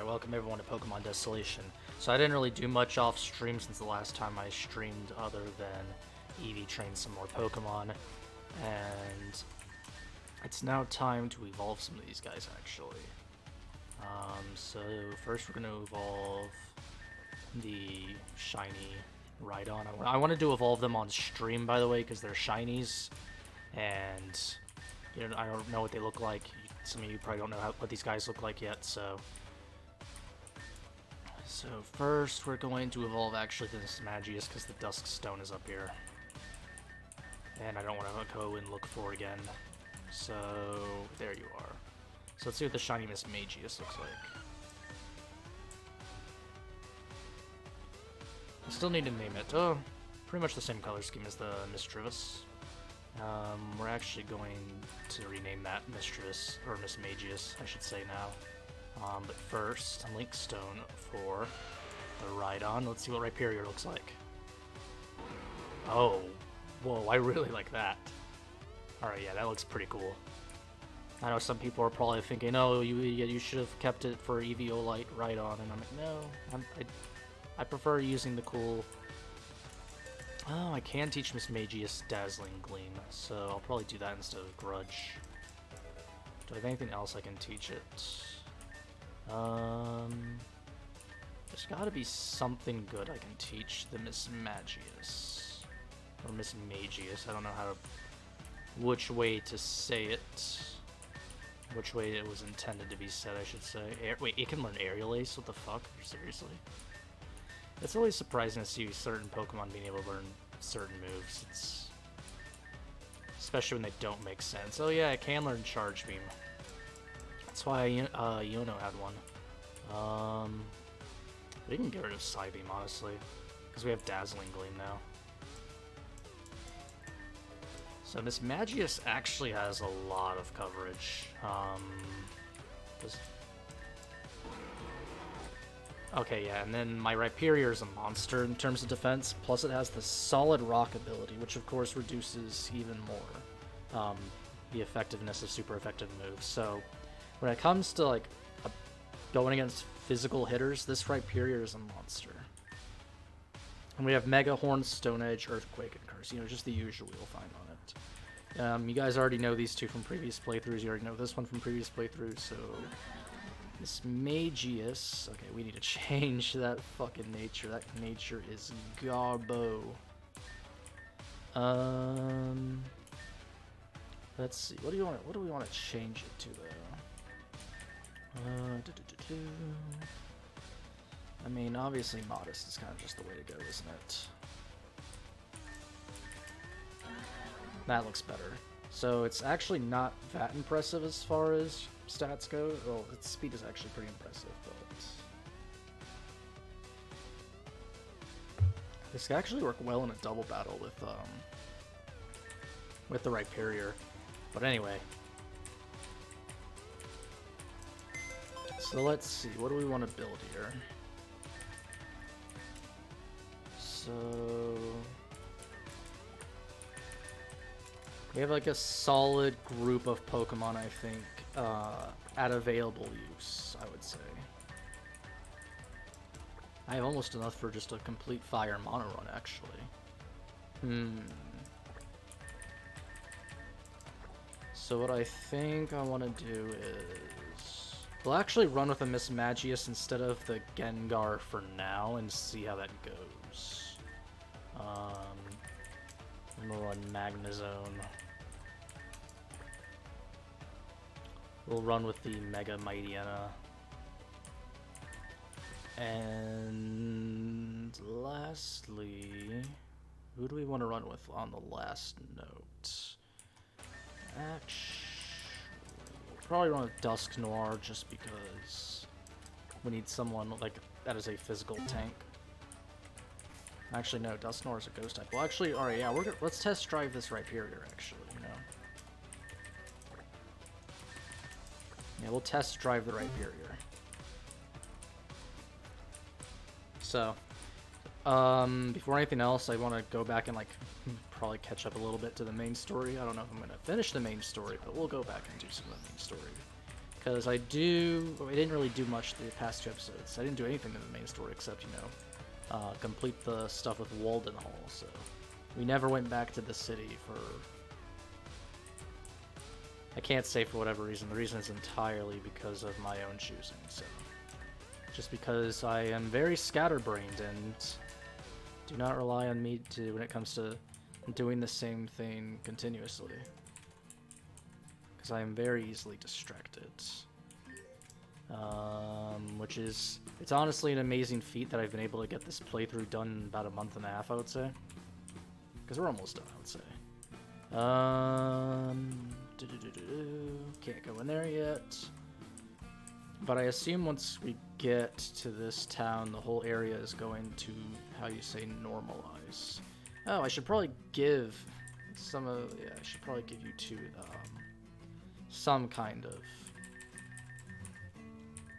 Alright, welcome everyone to Pokemon Desolation. So I didn't really do much off stream since the last time I streamed other than Eevee train some more Pokemon. And it's now time to evolve some of these guys actually. So first we're going to evolve the shiny Rhydon. I wanted to evolve them on stream, by the way, because they're shinies. And you know, I don't know what they look like. Some of you probably don't know what these guys look like yet, so first we're going to evolve actually this Magius because the Dusk Stone is up here. And I don't want to go and look for it again. So there you are. So let's see what the shiny Miss Magius looks like. I still need to name it. Oh, pretty much the same color scheme as the Misdreavus. We're actually going to rename that Misdreavus, or Miss Magius, I should say now. But first, Link Stone for the Rhydon. Let's see what Rhyperior looks like. Oh, whoa, I really like that. Alright, yeah, that looks pretty cool. I know some people are probably thinking, oh, you should have kept it for Eviolite Rhydon, and I'm like, no, I prefer using the cool... Oh, I can teach Miss Magius Dazzling Gleam, so I'll probably do that instead of Grudge. Do I have anything else I can teach it? There's gotta be something good I can teach the Miss Magius. Or Miss Magius, I don't know which way to say it. Which way it was intended to be said, I should say. Wait, it can learn Aerial Ace? What the fuck? Seriously? It's always surprising to see certain Pokemon being able to learn certain moves. It's especially when they don't make sense. Oh yeah, it can learn Charge Beam. That's why Yuno had one. We can get rid of Psybeam, honestly, because we have Dazzling Gleam now. So Miss Magius actually has a lot of coverage. Okay, yeah, and then my Rhyperior is a monster in terms of defense, plus it has the Solid Rock ability, which of course reduces even more the effectiveness of super effective moves. So when it comes to like going against physical hitters, this Rhyperior is a monster. And we have Mega Horn, Stone Edge, Earthquake, and Curse. You know, just the usual you'll find on it. You guys already know these two from previous playthroughs. You already know this one from previous playthroughs, so... This Magius... Okay, we need to change that fucking nature. That nature is Garbo. Let's see. What do we want to change it to, though? I mean, obviously Modest is kind of just the way to go, isn't it? That looks better. So it's actually not that impressive as far as stats go. Well, its speed is actually pretty impressive, but this could actually work well in a double battle with the Rhyperior. But anyway, so let's see. What do we want to build here? So we have like a solid group of Pokemon, I think, at available use, I would say. I have almost enough for just a complete fire mono run, actually. So what I think I want to do is... We'll actually run with a Miss Magius instead of the Gengar for now and see how that goes. And we'll run Magnezone. We'll run with the Mega Mightyena. And lastly, who do we want to run with on the last note? Actually, probably run with Dusknoir just because we need someone like that is a physical tank. Actually, no, Dusknoir is a ghost type. Well, actually, alright, yeah, let's test drive this Rhyperior, actually, you know. Yeah, we'll test drive the Rhyperior. So, before anything else, I want to go back and, like, probably catch up a little bit to the main story. I don't know if I'm going to finish the main story, but we'll go back and do some of the main story. Because I didn't really do much the past 2 episodes. I didn't do anything in the main story except, you know, complete the stuff with Waldenhall, so we never went back to the city for... I can't say for whatever reason. The reason is entirely because of my own choosing, so... Just because I am very scatterbrained and do not rely on me when it comes to doing the same thing continuously. Because I am very easily distracted. Which is... It's honestly an amazing feat that I've been able to get this playthrough done in about a month and a half, I would say. Because we're almost done, I would say. Can't go in there yet. But I assume once we get to this town, the whole area is going to, how you say, normalize. Oh, I should probably give some of... Yeah, I should probably give you 2 some kind of...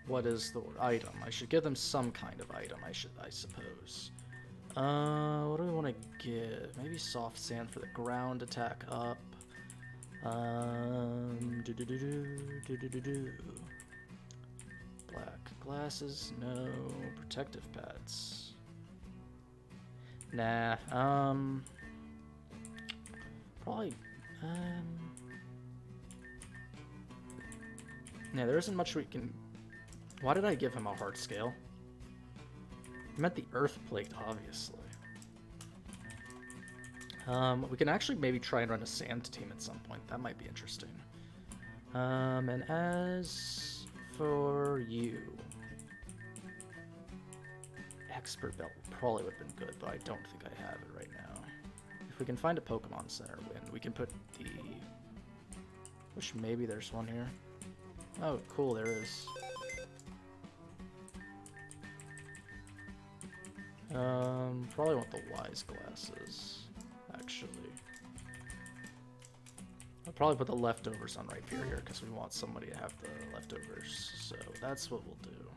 What is the word? Item. I should give them some kind of item, I suppose. What do we want to give? Maybe soft sand for the ground attack up. Black glasses, no. Protective pads. Nah, probably, yeah, there isn't much we can... Why did I give him a heart scale? I meant the earth plate, obviously. We can actually maybe try and run a sand team at some point. That might be interesting. And as for you... Expert belt probably would have been good, but I don't think I have it right now. If we can find a Pokemon Center win, we can put the... Wish maybe there's one here. Oh, cool, there is. Probably want the wise glasses, actually. I'll probably put the leftovers on right here because we want somebody to have the leftovers. So that's what we'll do.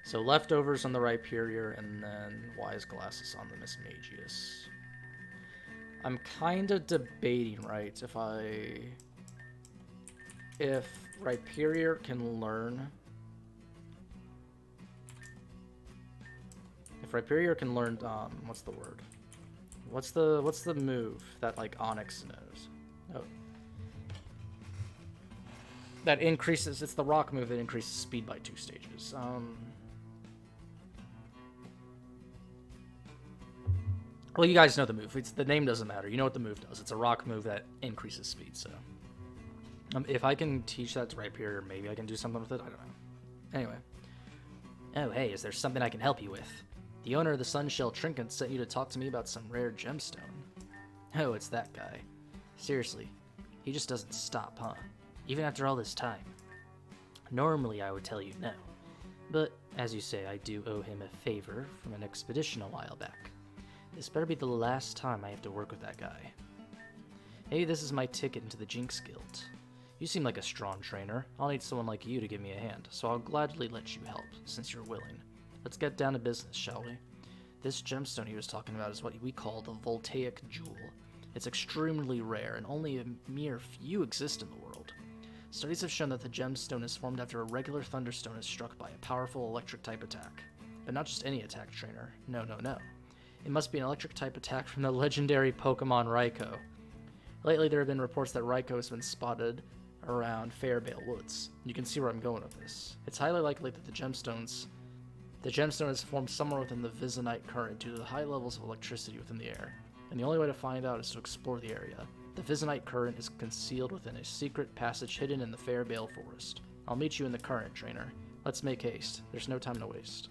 So leftovers on the Rhyperior and then wise glasses on the Miss Magius. I'm kind of debating, right, if Rhyperior can learn... If Rhyperior can learn, what's the word? What's the move that, like, Onyx knows? Oh. That increases, it's the rock move that increases speed by 2 stages. Well, you guys know the move. The name doesn't matter. You know what the move does. It's a rock move that increases speed, so... if I can teach that to Rhyperior, maybe I can do something with it. I don't know. Anyway. Oh, hey, is there something I can help you with? The owner of the Sunshell Trinket sent you to talk to me about some rare gemstone. Oh, it's that guy. Seriously, he just doesn't stop, huh? Even after all this time. Normally I would tell you no. But, as you say, I do owe him a favor from an expedition a while back. This better be the last time I have to work with that guy. Hey, this is my ticket into the Jinx Guild. You seem like a strong trainer. I'll need someone like you to give me a hand, so I'll gladly let you help, since you're willing. Let's get down to business, shall we? This gemstone he was talking about is what we call the Voltaic Jewel. It's extremely rare, and only a mere few exist in the world. Studies have shown that the gemstone is formed after a regular thunderstone is struck by a powerful electric-type attack. But not just any attack, trainer. No, no, no. It must be an electric-type attack from the legendary Pokemon Raikou. Lately, there have been reports that Raikou has been spotted around Fairbale Woods. You can see where I'm going with this. It's highly likely that the gemstone is formed somewhere within the Vizonite current due to the high levels of electricity within the air, and the only way to find out is to explore the area. The Vizonite current is concealed within a secret passage hidden in the Fairbale Forest. I'll meet you in the current, trainer. Let's make haste. There's no time to waste.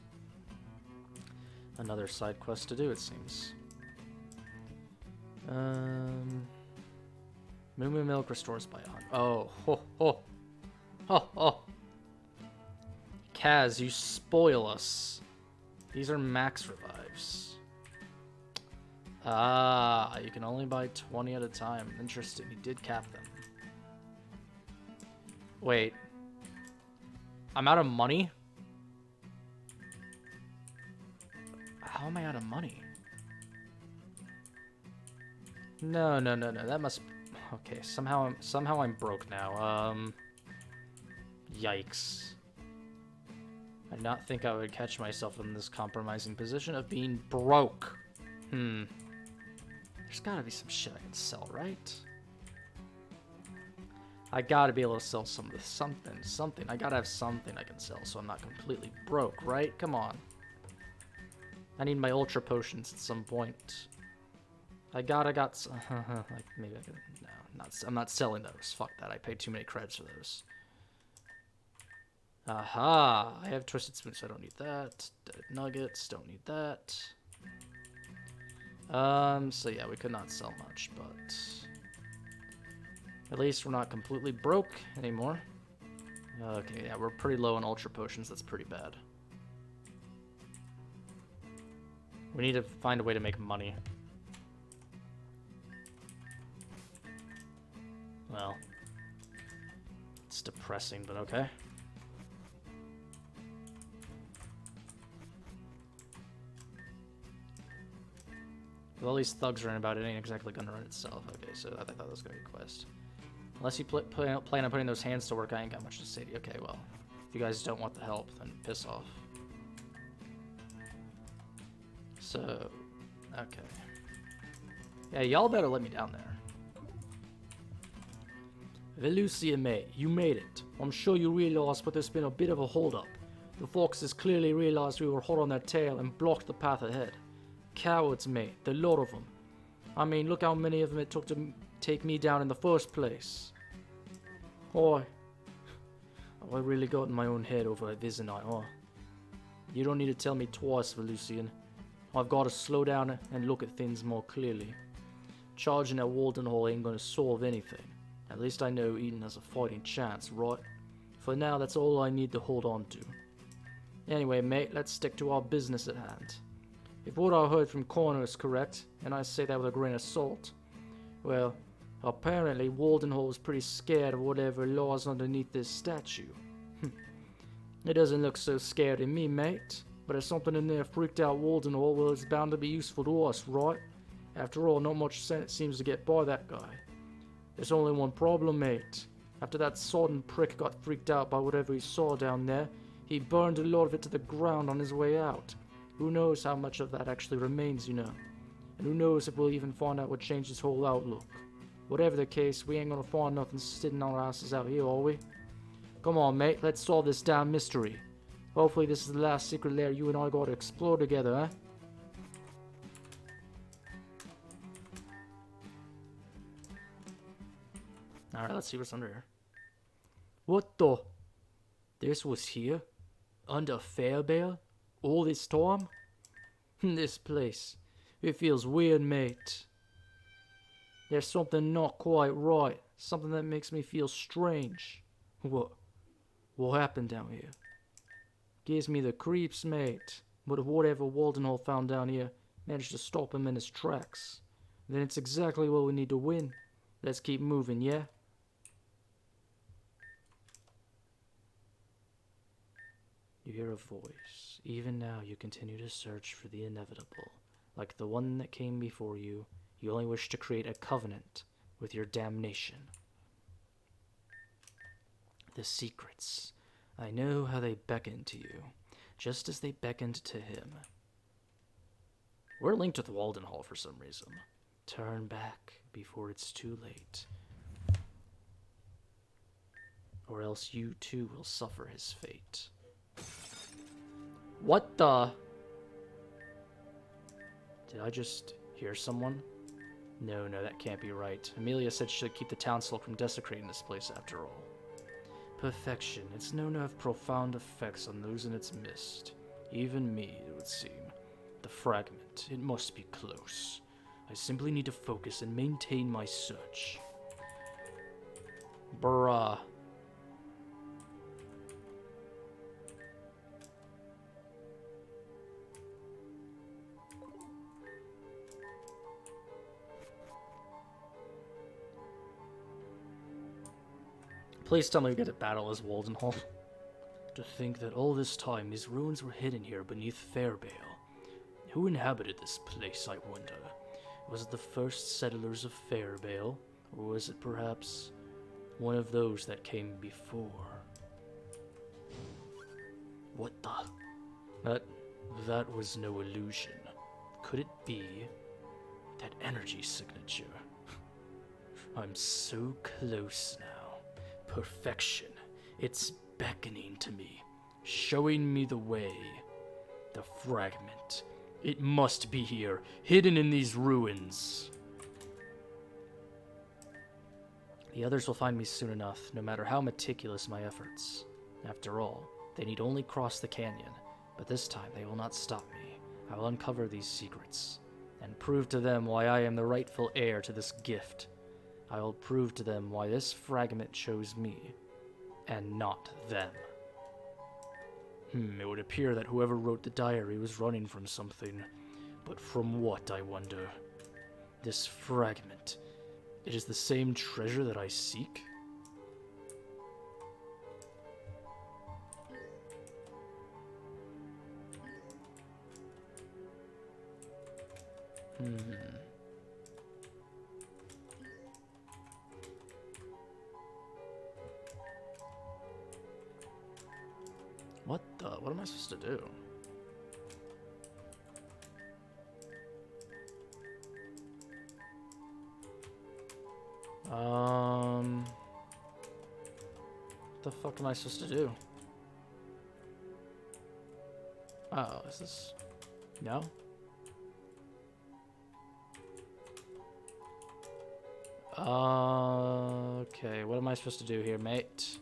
Another side quest to do, it seems. Moo Moo Milk restores by 100. Oh, ho, ho. Ho, ho. Kaz, you spoil us. These are max revives. Ah, you can only buy 20 at a time. Interesting, he did cap them. Wait. I'm out of money? How am I out of money? No, no, no, no. That must... Okay, somehow I'm broke now. Yikes. I did not think I would catch myself in this compromising position of being broke. There's gotta be some shit I can sell, right? I gotta be able to sell something. I gotta have something I can sell so I'm not completely broke, right? Come on. I need my ultra potions at some point. Like maybe I can. No, I'm not selling those. Fuck that. I paid too many credits for those. Aha! I have twisted spoons, so I don't need that. Dead nuggets, don't need that. So yeah, we could not sell much, but at least we're not completely broke anymore. Okay, yeah, we're pretty low on ultra potions. That's pretty bad. We need to find a way to make money. Well, it's depressing, but okay. With all these thugs running about, it ain't exactly gonna run itself. Okay, so I thought that was gonna be a quest. Unless you plan on putting those hands to work, I ain't got much to say to you. Okay, well, if you guys don't want the help, then piss off. So, okay. Yeah, y'all better let me down there. Velusia, mate, you made it. I'm sure you realized, but there's been a bit of a hold-up. The foxes clearly realized we were hot on their tail and blocked the path ahead. Cowards, mate, the lot of them. I mean, look how many of them it took to take me down in the first place. I really got in my own head over at Visinite, huh? You don't need to tell me twice, Velusian. I've got to slow down and look at things more clearly. Charging at Waldenhall ain't gonna solve anything. At least I know Eden has a fighting chance, right? For now, that's all I need to hold on to. Anyway, mate, let's stick to our business at hand. If what I heard from Connor is correct, and I say that with a grain of salt, well, apparently Waldenhall is pretty scared of whatever lies underneath this statue. It doesn't look so scared to me, mate, but if something in there freaked out Waldenhall, well, it's bound to be useful to us, right? After all, not much sense seems to get by that guy. There's only one problem, mate. After that sodden prick got freaked out by whatever he saw down there, he burned a lot of it to the ground on his way out. Who knows how much of that actually remains, you know? And who knows if we'll even find out what changed his whole outlook. Whatever the case, we ain't gonna find nothing sitting on our asses out here, are we? Come on, mate, let's solve this damn mystery. Hopefully this is the last secret lair you and I gotta explore together, eh? Alright, let's see what's under here. What the? This was here? Under Fairbale? All this time? This place. It feels weird, mate. There's something not quite right. Something that makes me feel strange. What happened down here? Gives me the creeps, mate. But if whatever Waldenhall found down here managed to stop him in his tracks, then it's exactly what we need to win. Let's keep moving, yeah? You hear a voice. Even now you continue to search for the inevitable. Like the one that came before you, you only wish to create a covenant with your damnation. The secrets. I know how they beckon to you, just as they beckoned to him. We're linked with Waldenhall for some reason. Turn back before it's too late. Or else you too will suffer his fate. What the? Did I just hear someone? No, that can't be right. Amelia said she should keep the townsfolk from desecrating this place after all. Perfection. It's known to have profound effects on those in its midst. Even me, it would seem. The fragment. It must be close. I simply need to focus and maintain my search. Bruh. Please tell me we get to battle as Waldenhall. To think that all this time these ruins were hidden here beneath Fairbale. Who inhabited this place, I wonder? Was it the first settlers of Fairbale? Or was it perhaps one of those that came before? What the? That was no illusion. Could it be that energy signature? I'm so close now. Perfection. It's beckoning to me, showing me the way. The fragment. It must be here, hidden in these ruins. The others will find me soon enough, no matter how meticulous my efforts. After all, they need only cross the canyon, but this time they will not stop me. I will uncover these secrets, and prove to them why I am the rightful heir to this gift. I will prove to them why this fragment chose me, and not them. It would appear that whoever wrote the diary was running from something. But from what, I wonder? This fragment, it is the same treasure that I seek? What am I supposed to do? What the fuck am I supposed to do? Oh, is this... No? Okay, what am I supposed to do here, mate?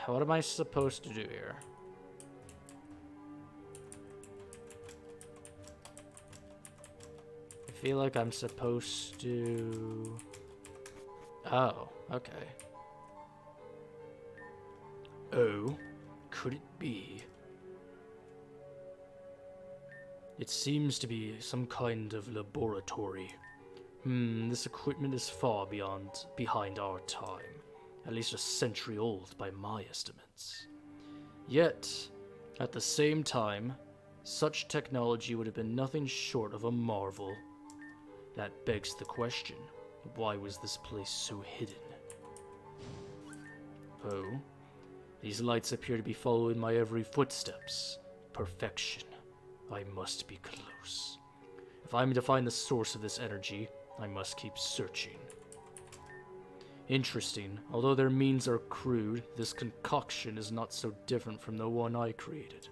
What am I supposed to do here? I feel like I'm supposed to... Oh, okay. Oh, could it be? It seems to be some kind of laboratory. This equipment is far behind our time. At least a century old by my estimates. Yet, at the same time, such technology would have been nothing short of a marvel. That begs the question, why was this place so hidden? Oh, these lights appear to be following my every footsteps. Perfection. I must be close. If I'm to find the source of this energy, I must keep searching. Interesting, although their means are crude, this concoction is not so different from the one I created.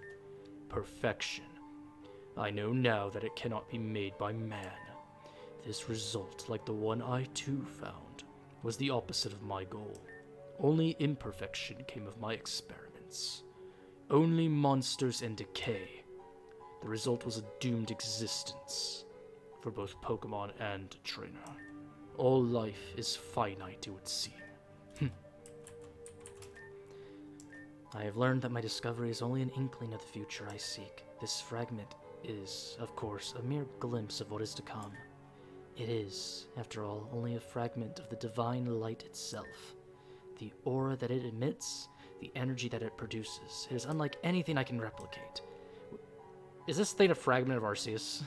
Perfection. I know now that it cannot be made by man. This result, like the one I too found, was the opposite of my goal. Only imperfection came of my experiments. Only monsters and decay. The result was a doomed existence, for both Pokemon and trainer. All life is finite, it would seem. I have learned that my discovery is only an inkling of the future I seek. This fragment is, of course, a mere glimpse of what is to come. It is, after all, only a fragment of the divine light itself. The aura that it emits, the energy that it produces, it is unlike anything I can replicate. Is this thing a fragment of Arceus?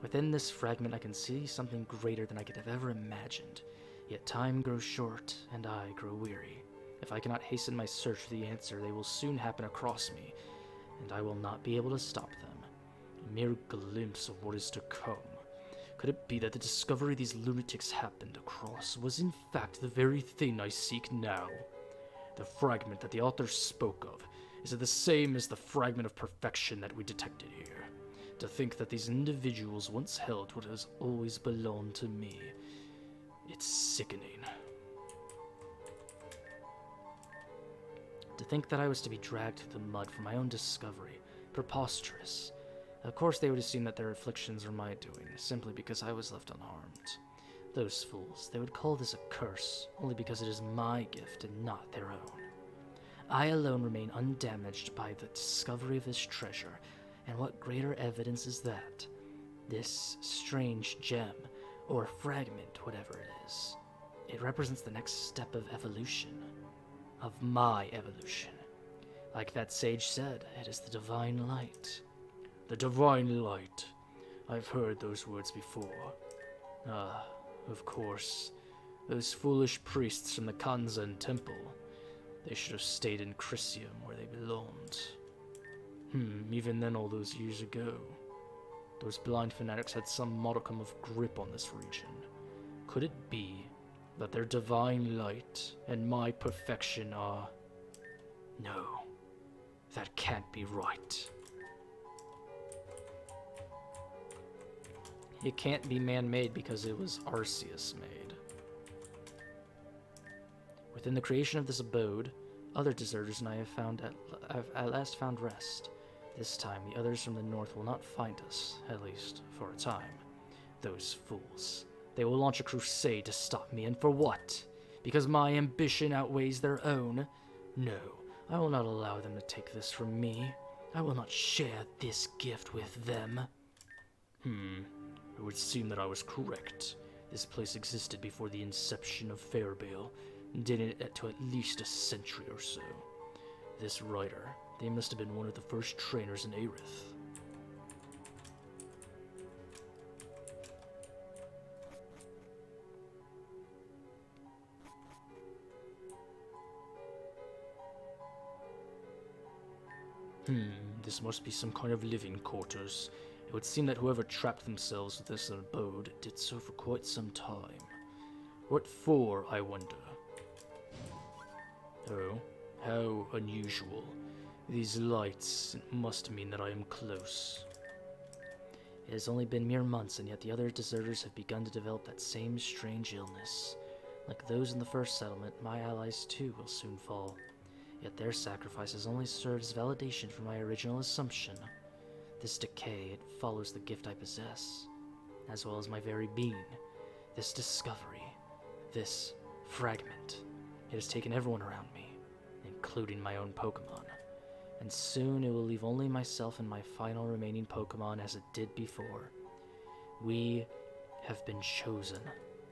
Within this fragment I can see something greater than I could have ever imagined. Yet time grows short, and I grow weary. If I cannot hasten my search for the answer, they will soon happen across me, and I will not be able to stop them. A mere glimpse of what is to come. Could it be that the discovery these lunatics happened across was in fact the very thing I seek now? The fragment that the author spoke of, is it the same as the fragment of perfection that we detected here? To think that these individuals once held what has always belonged to me. It's sickening. To think that I was to be dragged through the mud for my own discovery. Preposterous. Of course they would assume that their afflictions were my doing, simply because I was left unharmed. Those fools, they would call this a curse, only because it is my gift and not their own. I alone remain undamaged by the discovery of this treasure, and what greater evidence is that? This strange gem, or fragment, whatever it is. It represents the next step of evolution. Of my evolution. Like that sage said, it is the divine light. The divine light. I've heard those words before. Ah, of course. Those foolish priests from the Kanzan temple. They should have stayed in Chrysium where they belonged. Even then all those years ago. Those blind fanatics had some modicum of grip on this region. Could it be that their divine light and my perfection are... No, that can't be right. It can't be man-made because it was Arceus made. Within the creation of this abode, other deserters and I have at last found rest. This time, the others from the north will not find us, at least for a time. Those fools. They will launch a crusade to stop me, and for what? Because my ambition outweighs their own? No, I will not allow them to take this from me. I will not share this gift with them. It would seem that I was correct. This place existed before the inception of Fairbale, dated to at least a century or so. This writer, they must have been one of the first trainers in Aerith. This must be some kind of living quarters. It would seem that whoever trapped themselves with this abode did so for quite some time. What for, I wonder? Oh, how unusual. These lights must mean that I am close. It has only been mere months, and yet the other deserters have begun to develop that same strange illness. Like those in the first settlement, my allies too will soon fall. Yet their sacrifices only served as validation for my original assumption. This decay, it follows the gift I possess, as well as my very being. This discovery, this fragment, it has taken everyone around me, including my own Pokemon. And soon it will leave only myself and my final remaining Pokemon as it did before. We have been chosen,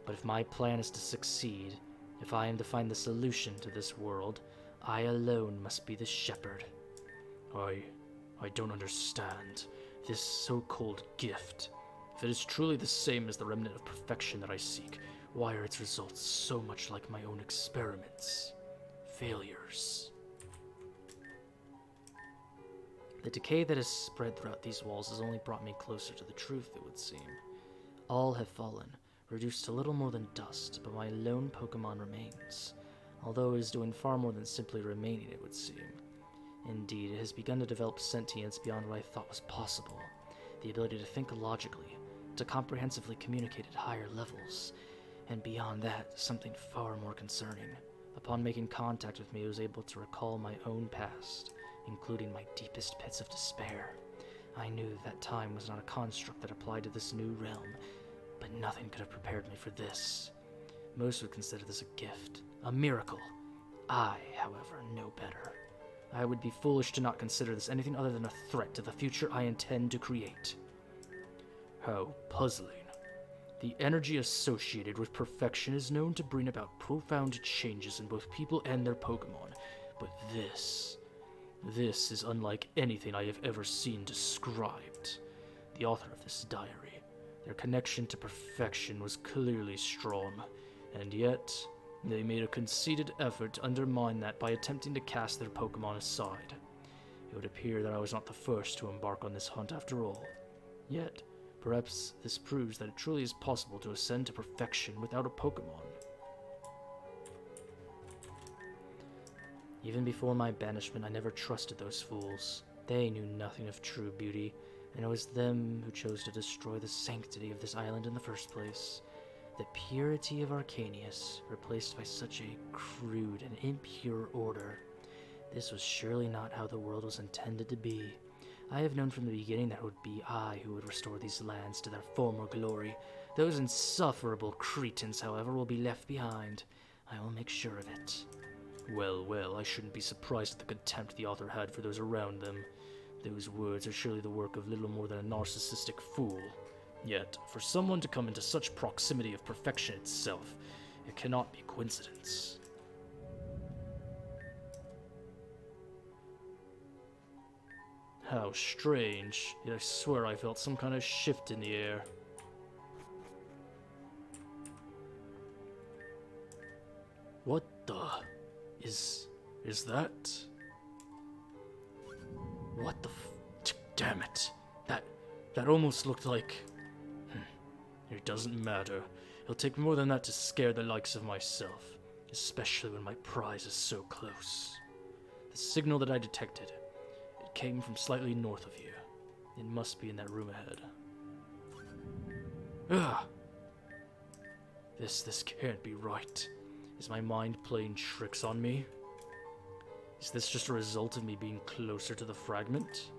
but if my plan is to succeed, if I am to find the solution to this world, I alone must be the shepherd. I don't understand. This so-called gift. If it is truly the same as the remnant of perfection that I seek, why are its results so much like my own experiments? Failures. The decay that has spread throughout these walls has only brought me closer to the truth, it would seem. All have fallen, reduced to little more than dust, but my lone Pokemon remains. Although it is doing far more than simply remaining, it would seem. Indeed, it has begun to develop sentience beyond what I thought was possible. The ability to think logically, to comprehensively communicate at higher levels. And beyond that, something far more concerning. Upon making contact with me, it was able to recall my own past, including my deepest pits of despair. I knew that time was not a construct that applied to this new realm, but nothing could have prepared me for this. Most would consider this a gift, a miracle. I, however, know better. I would be foolish to not consider this anything other than a threat to the future I intend to create. How puzzling. The energy associated with perfection is known to bring about profound changes in both people and their Pokemon, but this is unlike anything I have ever seen described. The author of this diary, their connection to perfection was clearly strong, and yet they made a conceited effort to undermine that by attempting to cast their Pokemon aside. It would appear that I was not the first to embark on this hunt after all. Yet, perhaps this proves that it truly is possible to ascend to perfection without a Pokemon. Even before my banishment, I never trusted those fools. They knew nothing of true beauty, and it was them who chose to destroy the sanctity of this island in the first place. The purity of Arcanius, replaced by such a crude and impure order. This was surely not how the world was intended to be. I have known from the beginning that it would be I who would restore these lands to their former glory. Those insufferable Cretans, however, will be left behind. I will make sure of it. Well, well, I shouldn't be surprised at the contempt the author had for those around them. Those words are surely the work of little more than a narcissistic fool. Yet, for someone to come into such proximity of perfection itself, it cannot be coincidence. How strange, yet I swear I felt some kind of shift in the air. What the... is that... What the damn it. That almost looked like... It doesn't matter. It'll take more than that to scare the likes of myself, especially when my prize is so close. The signal that I detected, it came from slightly north of here. It must be in that room ahead. Ugh! This can't be right. Is my mind playing tricks on me? Is this just a result of me being closer to the fragment?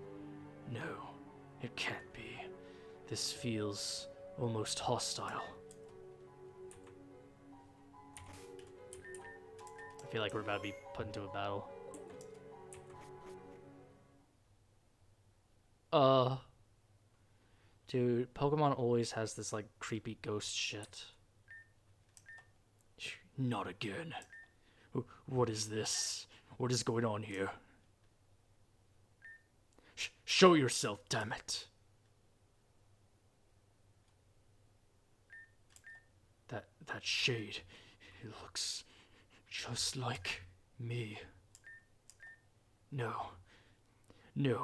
No, it can't be. This feels almost hostile. I feel like we're about to be put into a battle. Dude, Pokemon always has this, like, creepy ghost shit. Not again. What is this? What is going on here? Show yourself, damn it! That shade, it looks just like me. No,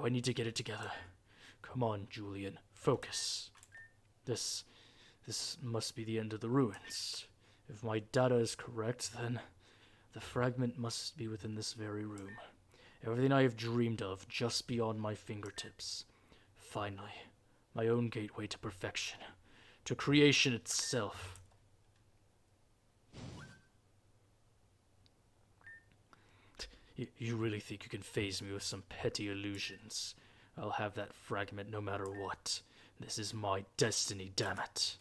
I need to get it together. Come on, Julian, focus. This must be the end of the ruins. If my data is correct, then the fragment must be within this very room. Everything I have dreamed of just beyond my fingertips. Finally, my own gateway to perfection, to creation itself. You really think you can faze me with some petty illusions? I'll have that fragment no matter what. This is my destiny, damn it.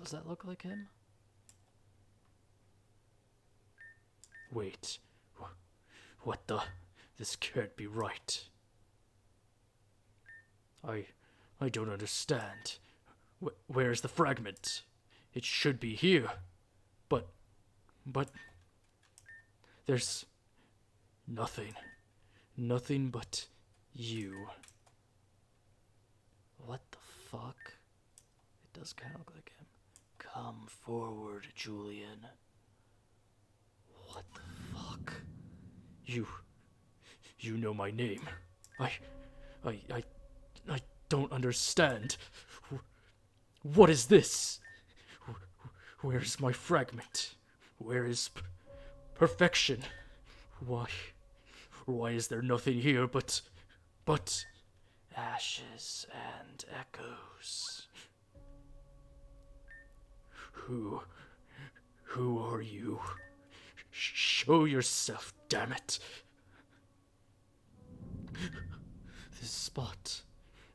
Does that look like him? Wait. What the? This can't be right. I don't understand. Where's the fragment? It should be here. But there's nothing but you. What the fuck? It does kind of look like him. Come forward, Julian. What the fuck? You know my name. I don't understand. What is this? Where's my fragment? Where is perfection? Why is there nothing here but ashes and echoes? Who are you? Show yourself, damn it. This spot,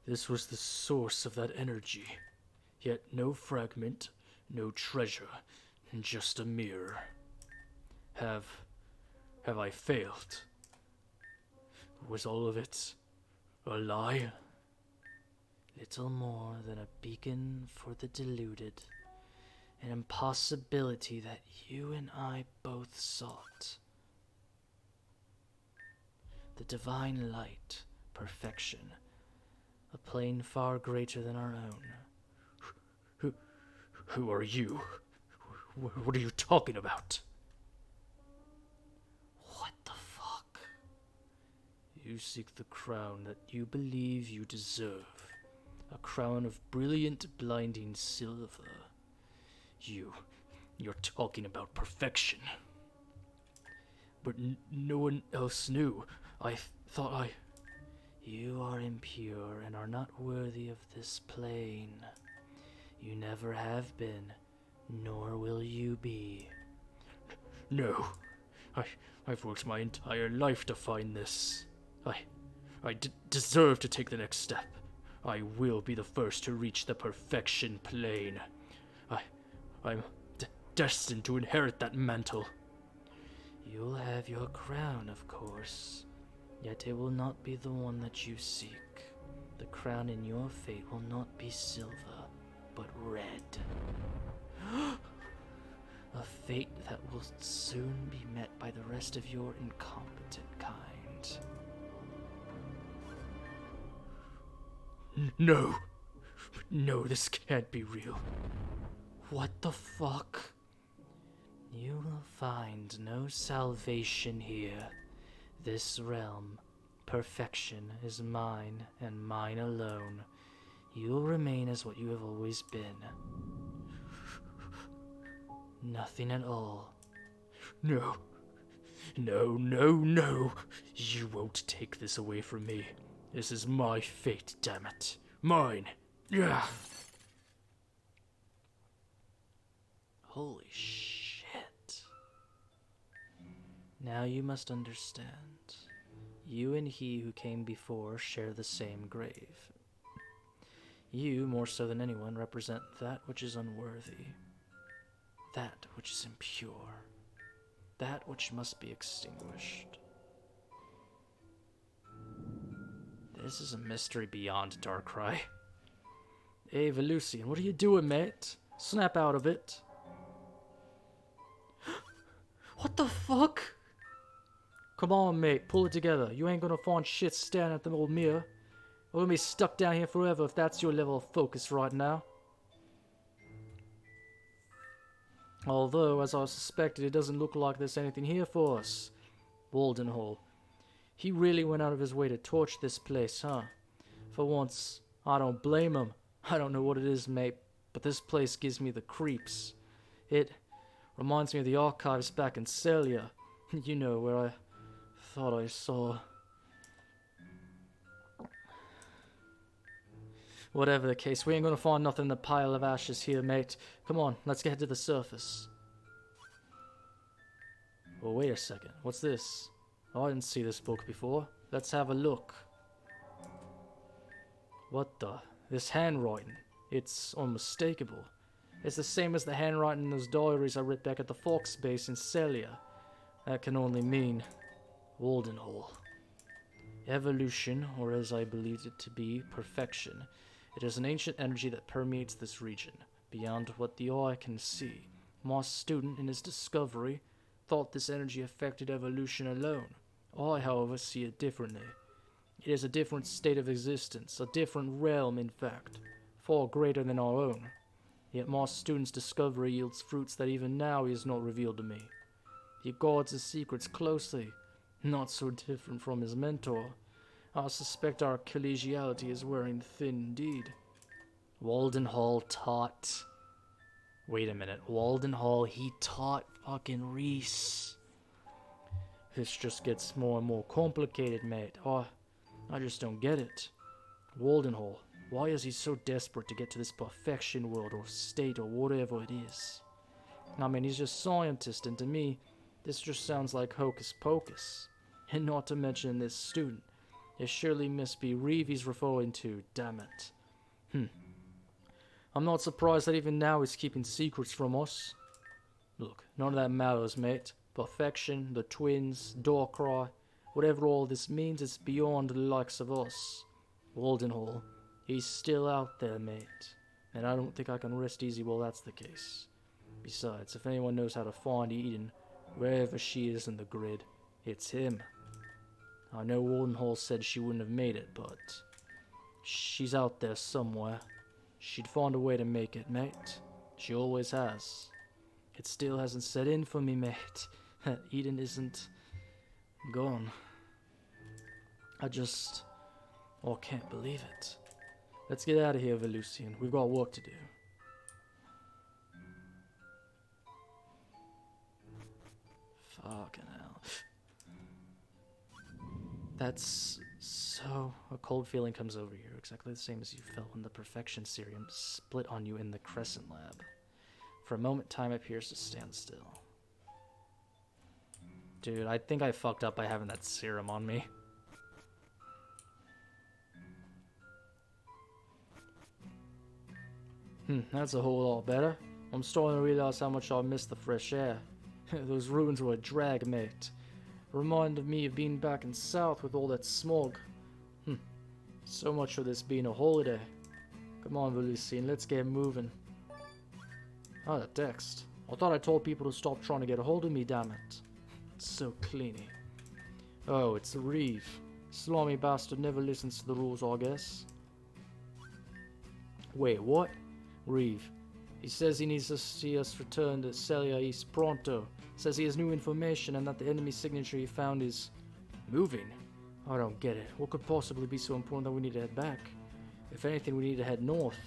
this was the source of that energy. Yet no fragment, no treasure, just a mirror. Have I failed? Was all of it a lie? Little more than a beacon for the deluded. An impossibility that you and I both sought. The divine light, perfection, a plane far greater than our own. Who are you? What are you talking about? What the fuck? You seek the crown that you believe you deserve. A crown of brilliant, blinding silver. You're talking about perfection. But no one else knew. I thought You are impure and are not worthy of this plane. You never have been, nor will you be. No. I've worked my entire life to find this. I deserve to take the next step. I will be the first to reach the perfection plane. I'm destined to inherit that mantle. You'll have your crown, of course, yet it will not be the one that you seek. The crown in your fate will not be silver, but red. A fate that will soon be met by the rest of your incompetent kind. No. No, this can't be real. What the fuck? You will find no salvation here. This realm, perfection, is mine and mine alone. You'll remain as what you have always been. Nothing at all. No. No, no, no. You won't take this away from me. This is my fate, damn it. Mine. Yeah. Holy shit. Now you must understand. You and he who came before share the same grave. You, more so than anyone, represent that which is unworthy. That which is impure. That which must be extinguished. This is a mystery beyond Darkrai. Hey, Velucian, what are you doing, mate? Snap out of it. What the fuck? Come on, mate, pull it together. You ain't gonna find shit staring at the old mirror. We're gonna be stuck down here forever if that's your level of focus right now. Although, as I suspected, it doesn't look like there's anything here for us. Waldenhall. He really went out of his way to torch this place, huh? For once, I don't blame him. I don't know what it is, mate, but this place gives me the creeps. It reminds me of the archives back in Celia. You know, where I thought I saw... Whatever the case, we ain't gonna find nothing in the pile of ashes here, mate. Come on, let's get to the surface. Well, wait a second. What's this? Oh, I didn't see this book before. Let's have a look. What the? This handwriting. It's unmistakable. It's the same as the handwriting in those diaries I read back at the Fox base in Celia. That can only mean Waldenhall. Evolution, or as I believed it to be, perfection. It is an ancient energy that permeates this region, beyond what the eye can see. My student, in his discovery, thought this energy affected evolution alone. I, however, see it differently. It is a different state of existence, a different realm, in fact, far greater than our own. Yet my student's discovery yields fruits that even now he has not revealed to me. He guards his secrets closely, not so different from his mentor. I suspect our collegiality is wearing thin indeed. Waldenhall taught... Wait a minute. Waldenhall, he taught fucking Reese. This just gets more and more complicated, mate. I just don't get it. Waldenhall, why is he so desperate to get to this perfection world or state or whatever it is? I mean, he's just a scientist, and to me, this just sounds like hocus pocus. And not to mention this student. It surely must be Reeve he's referring to, damn it. I'm not surprised that even now he's keeping secrets from us. Look, none of that matters, mate. Perfection, the twins, Darkrai, whatever all this means, it's beyond the likes of us. Waldenhall, he's still out there, mate. And I don't think I can rest easy while that's the case. Besides, if anyone knows how to find Eden, wherever she is in the grid, it's him. I know Waldenhall said she wouldn't have made it, but she's out there somewhere. She'd find a way to make it, mate. She always has. It still hasn't set in for me, mate. Eden isn't gone. I can't believe it. Let's get out of here, Velucian. We've got work to do. Fucking hell. That's so... A cold feeling comes over you, exactly the same as you felt when the perfection serum split on you in the Crescent Lab. For a moment, time appears to stand still. Dude, I think I fucked up by having that serum on me. That's a whole lot better. I'm starting to realize how much I miss the fresh air. Those ruins were a drag, mate. Reminded me of being back in South with all that smog. So much for this being a holiday. Come on, Valusian, let's get moving. Oh, the text. I thought I told people to stop trying to get a hold of me, damn it. So cleany. Oh, it's Reeve. Slimy bastard never listens to the rules, I guess. Wait, what? Reeve. He says he needs to see us return to Celia East pronto. Says he has new information and that the enemy signature he found is moving. I don't get it. What could possibly be so important that we need to head back? If anything, we need to head north.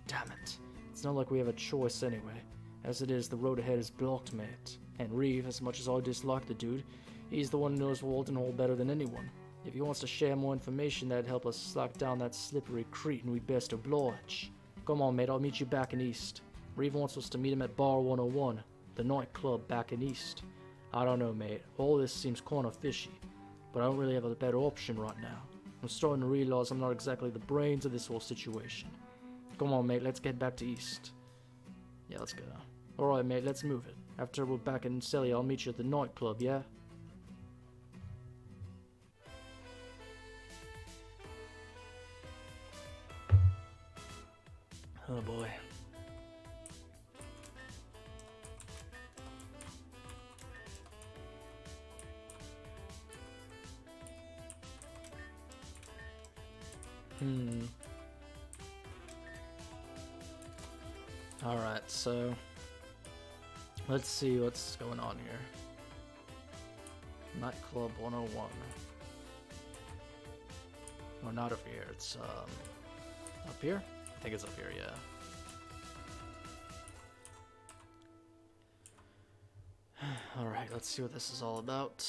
Damn it. It's not like we have a choice anyway. As it is, the road ahead is blocked, mate. And Reeve, as much as I dislike the dude, he's the one who knows Waldenhall better than anyone. If he wants to share more information that'd help us slack down that slippery cretin, we'd best oblige. Come on, mate, I'll meet you back in East. Reeve wants us to meet him at Bar 101, the nightclub back in East. I don't know, mate. All this seems kinda fishy, but I don't really have a better option right now. I'm starting to realize I'm not exactly the brains of this whole situation. Come on, mate, let's get back to East. Yeah, let's go. Alright, mate, let's move it. After we're back in Celia, I'll meet you at the nightclub, yeah? Oh boy. Alright, so let's see what's going on here. Nightclub 101. Oh, not up here, it's up here? I think it's up here, yeah. Alright, let's see what this is all about.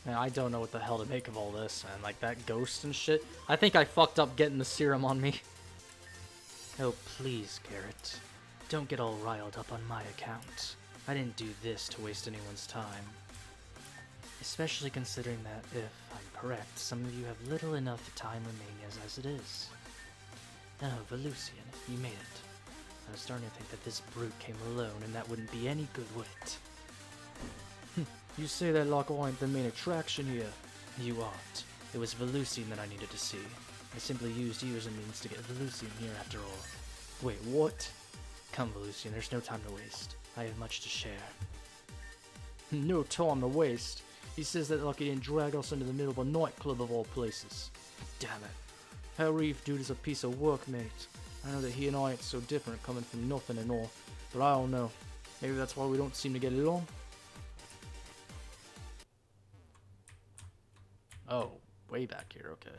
Man, I don't know what the hell to make of all this, man. Like, that ghost and shit. I think I fucked up getting the serum on me. Oh, please, Garrett. Don't get all riled up on my account. I didn't do this to waste anyone's time. Especially considering that, if I'm correct, some of you have little enough time remaining as it is. Oh, Valusian, you made it. I was starting to think that this brute came alone, and that wouldn't be any good, would it? You say that like I ain't the main attraction here. You aren't. It was Valusian that I needed to see. I simply used you as a means to get Valusian here after all. Wait, what? Come, Valusian, there's no time to waste. I have much to share. No time to waste? He says that like he didn't drag us into the middle of a nightclub of all places. Damn it. How Reeve dude is a piece of work, mate. I know that he and I ain't so different coming from nothing and all, but I don't know. Maybe that's why we don't seem to get along? Oh, way back here, okay.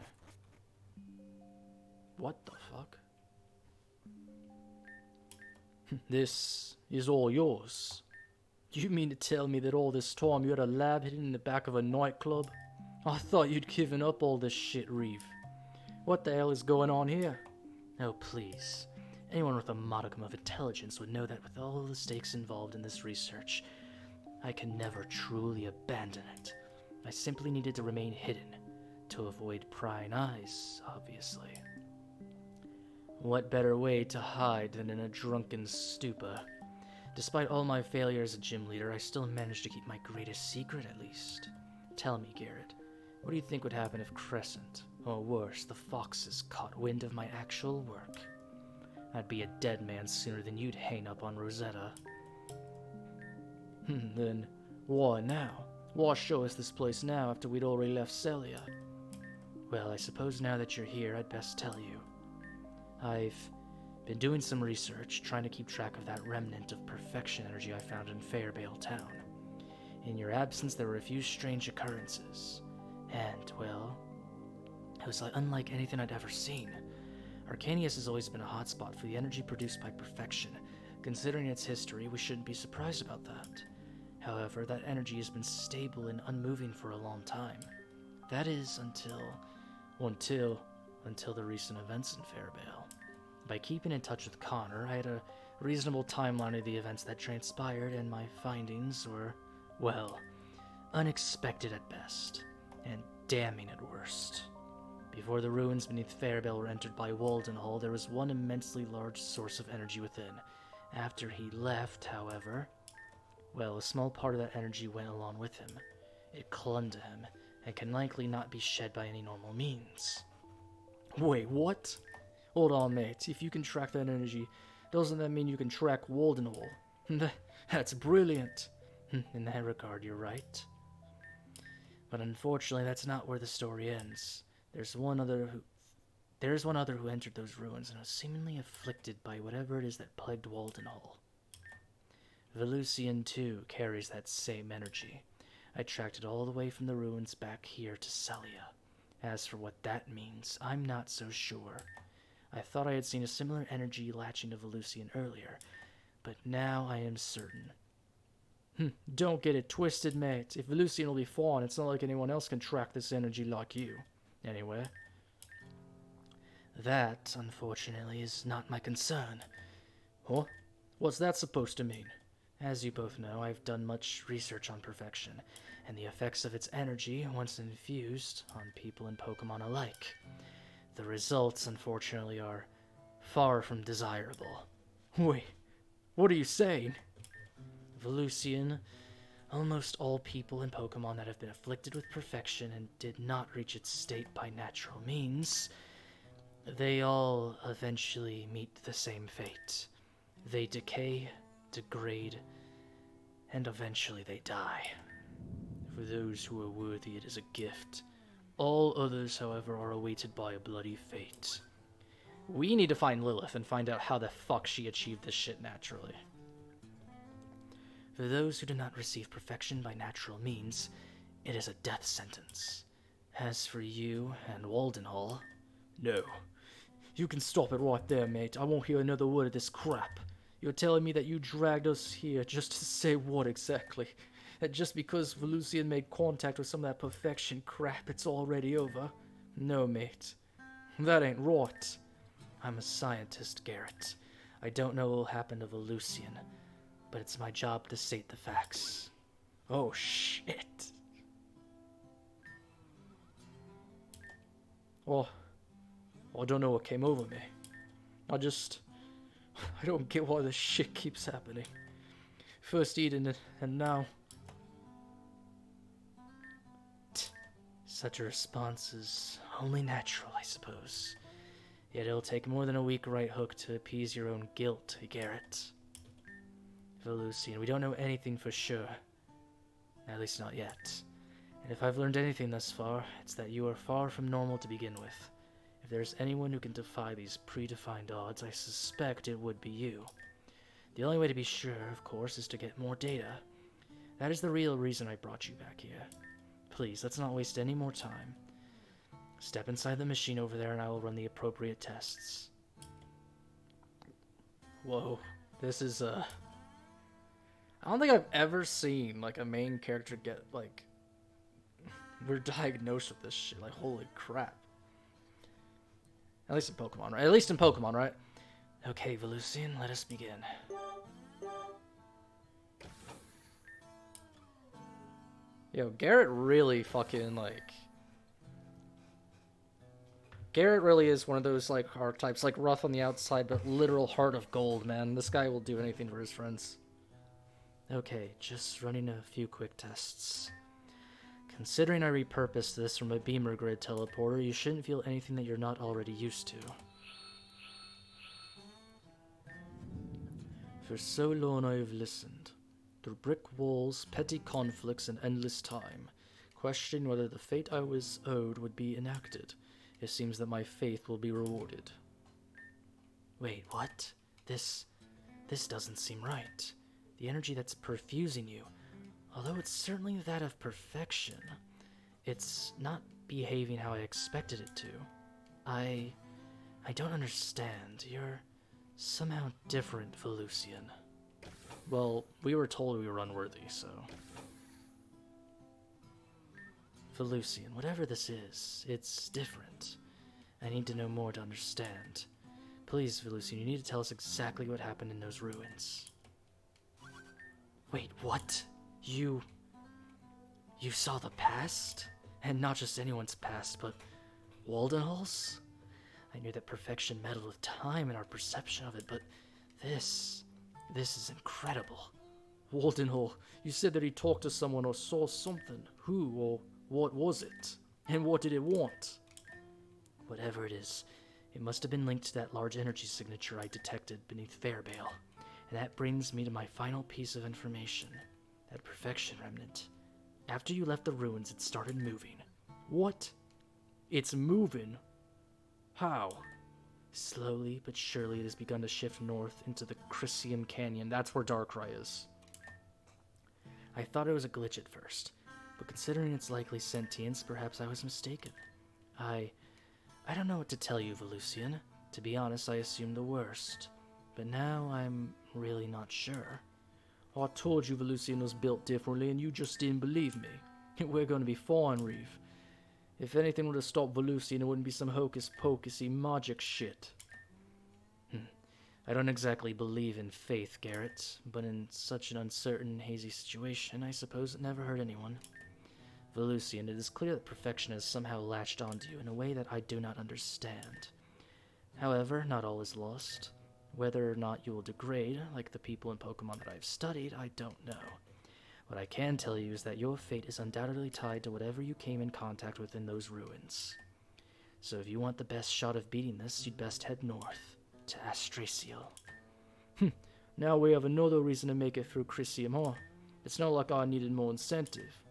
What the fuck? This is all yours. Do you mean to tell me that all this time you had a lab hidden in the back of a nightclub? I thought you'd given up all this shit, Reeve. What the hell is going on here? Oh, please. Anyone with a modicum of intelligence would know that with all the stakes involved in this research, I can never truly abandon it. I simply needed to remain hidden, to avoid prying eyes, obviously. What better way to hide than in a drunken stupor? Despite all my failures as a gym leader, I still managed to keep my greatest secret at least. Tell me, Garrett, what do you think would happen if Crescent, or worse, the Foxes, caught wind of my actual work? I'd be a dead man sooner than you'd hang up on Rosetta. Then, why now? Why show us this place now after we'd already left Celia? Well, I suppose now that you're here, I'd best tell you. I've been doing some research, trying to keep track of that remnant of perfection energy I found in Fairbale Town. In your absence, there were a few strange occurrences. And, well, it was unlike anything I'd ever seen. Arcanius has always been a hotspot for the energy produced by perfection. Considering its history, we shouldn't be surprised about that. However, that energy has been stable and unmoving for a long time. That is, until until the recent events in Fairbale. By keeping in touch with Connor, I had a reasonable timeline of the events that transpired, and my findings were, well, unexpected at best, and damning at worst. Before the ruins beneath Fairbale were entered by Waldenhall, there was one immensely large source of energy within. After he left, however, well, a small part of that energy went along with him. It clung to him, and can likely not be shed by any normal means. Wait, what? Hold on, mate. If you can track that energy, doesn't that mean you can track Waldenhall? That's brilliant. In that regard, you're right. But unfortunately, that's not where the story ends. There's one other who entered those ruins and was seemingly afflicted by whatever it is that plagued Waldenhall. Velusian, too, carries that same energy. I tracked it all the way from the ruins back here to Celia. As for what that means, I'm not so sure. I thought I had seen a similar energy latching to Velusian earlier, but now I am certain. Don't get it twisted, mate. If Velusian will be fine, it's not like anyone else can track this energy like you. Anyway. That, unfortunately, is not my concern. Huh? What's that supposed to mean? As you both know, I've done much research on perfection, and the effects of its energy, once infused, on people and Pokemon alike. The results, unfortunately, are far from desirable. Wait, what are you saying? Velusian, almost all people and Pokemon that have been afflicted with perfection and did not reach its state by natural means, they all eventually meet the same fate. They decay, degrade, and eventually they die. For those who are worthy, it is a gift. All others, however, are awaited by a bloody fate. We need to find Lilith and find out how the fuck she achieved this shit naturally. For those who do not receive perfection by natural means, it is a death sentence. As for you and Waldenhall... No. You can stop it right there, mate. I won't hear another word of this crap. You're telling me that you dragged us here just to say what exactly? That just because Velusian made contact with some of that perfection crap, it's already over? No, mate. That ain't right. I'm a scientist, Garrett. I don't know what will happen to Velusian, but it's my job to state the facts. Oh, shit. Well, I don't know what came over me. I don't get why this shit keeps happening. First Eden, and now... Such a response is only natural, I suppose. Yet it'll take more than a weak right hook to appease your own guilt, Garrett. Velusian, we don't know anything for sure. At least not yet. And if I've learned anything thus far, it's that you are far from normal to begin with. If there's anyone who can defy these predefined odds, I suspect it would be you. The only way to be sure, of course, is to get more data. That is the real reason I brought you back here. Please, let's not waste any more time. Step inside the machine over there and I will run the appropriate tests. Whoa, this is, I don't think I've ever seen, like, a main character get, like, we're diagnosed with this shit. Like, holy crap. At least in Pokemon, right? At least in Pokemon, right? Okay, Velusian, let us begin. Yo, Garrett really fucking, like... Garrett really is one of those, like, archetypes, like, rough on the outside, but literal heart of gold, man. This guy will do anything for his friends. Okay, just running a few quick tests. Considering I repurposed this from a beamer grid teleporter, you shouldn't feel anything that you're not already used to. For so long I have listened. Through brick walls, petty conflicts, and endless time, questioning whether the fate I was owed would be enacted. It seems that my faith will be rewarded. Wait, what? This doesn't seem right. The energy that's perfusing you, although it's certainly that of perfection, it's not behaving how I expected it to. I don't understand. You're somehow different, Velusian. Well, we were told we were unworthy, so... Velusian, whatever this is, it's different. I need to know more to understand. Please, Velusian, you need to tell us exactly what happened in those ruins. Wait, what? You saw the past? And not just anyone's past, but Waldenhall's? I knew that perfection meddled with time and our perception of it, but this is incredible. Waldenhall, you said that he talked to someone or saw something. Who or what was it? And what did it want? Whatever it is, it must have been linked to that large energy signature I detected beneath Fairbale. And that brings me to my final piece of information. That perfection remnant. After you left the ruins, it started moving. What? It's moving? How? Slowly but surely it has begun to shift north into the Chrysium Canyon. That's where Darkrai is. I thought it was a glitch at first, but considering its likely sentience, perhaps I was mistaken. I don't know what to tell you, Velusian. To be honest, I assumed the worst. But now I'm really not sure. I told you Velusian was built differently and you just didn't believe me. We're gonna be fine, Reeve. If anything would have stopped Velusian, it wouldn't be some hocus-pocusy magic shit. I don't exactly believe in faith, Garrett, but in such an uncertain, hazy situation, I suppose it never hurt anyone. Velusian, it is clear that perfection has somehow latched onto you in a way that I do not understand. However, not all is lost. Whether or not you will degrade, like the people in Pokemon that I have studied, I don't know. What I can tell you is that your fate is undoubtedly tied to whatever you came in contact with in those ruins. So if you want the best shot of beating this, you'd best head north, to Astraciel. Now we have another reason to make it through Chrysium, huh? It's not like I needed more incentive.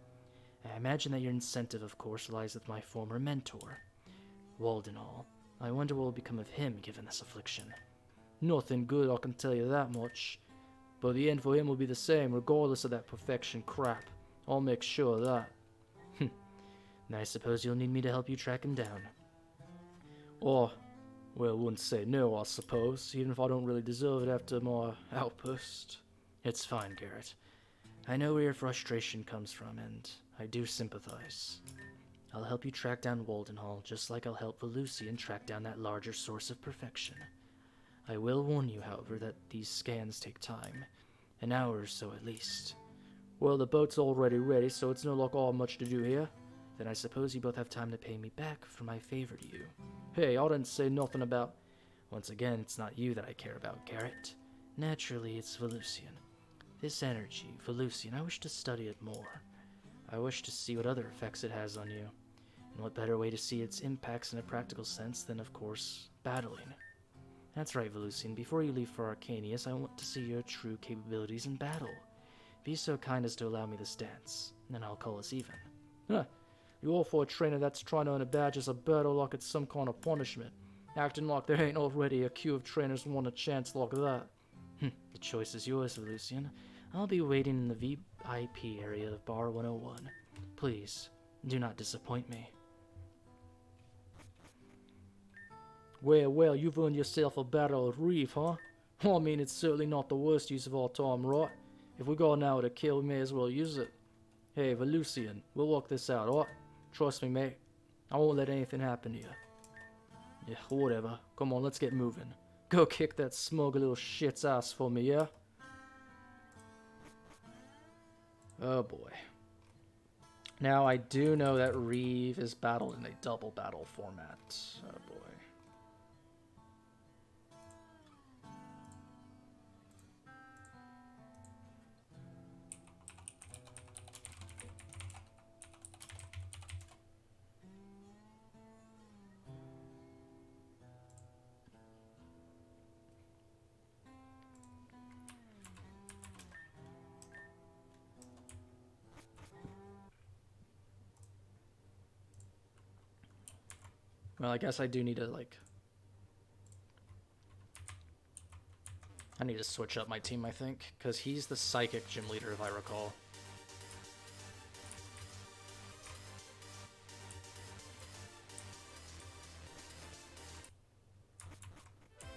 I imagine that your incentive, of course, lies with my former mentor, Waldenhall. I wonder what will become of him given this affliction. Nothing good, I can tell you that much. But the end for him will be the same, regardless of that perfection crap. I'll make sure of that. And I suppose you'll need me to help you track him down. Or, well, I wouldn't say no, I suppose, even if I don't really deserve it after my outburst. It's fine, Garrett. I know where your frustration comes from, and I do sympathize. I'll help you track down Waldenhall, just like I'll help Velusian track down that larger source of perfection. I will warn you, however, that these scans take time. An hour or so at least. Well, the boat's already ready, so it's not like I have much to do here. Then I suppose you both have time to pay me back for my favor to you. Hey, I didn't say nothing about... Once again, it's not you that I care about, Garrett. Naturally, it's Velusian. This energy, Velusian, I wish to study it more. I wish to see what other effects it has on you. And what better way to see its impacts in a practical sense than, of course, battling. That's right, Velusian. Before you leave for Arcanius, I want to see your true capabilities in battle. Be so kind as to allow me this dance, and then I'll call us even. Huh. You all for a trainer that's trying to earn a badge as a battle like it's some kind of punishment. Acting like there ain't already a queue of trainers who want a chance like that. The choice is yours, Velusian. I'll be waiting in the VIP area of Bar 101. Please, do not disappoint me. Well, you've earned yourself a battle with Reeve, huh? I mean, it's certainly not the worst use of our time, right? If we got an hour to kill, we may as well use it. Hey, Velusian, we'll work this out, alright? Trust me, mate. I won't let anything happen to you. Yeah, whatever. Come on, let's get moving. Go kick that smug little shit's ass for me, yeah? Oh boy. Now, I do know that Reeve is battled in a double battle format. Oh boy. Well, I guess I do need to, like... I need to switch up my team, I think, because he's the Psychic gym leader, if I recall.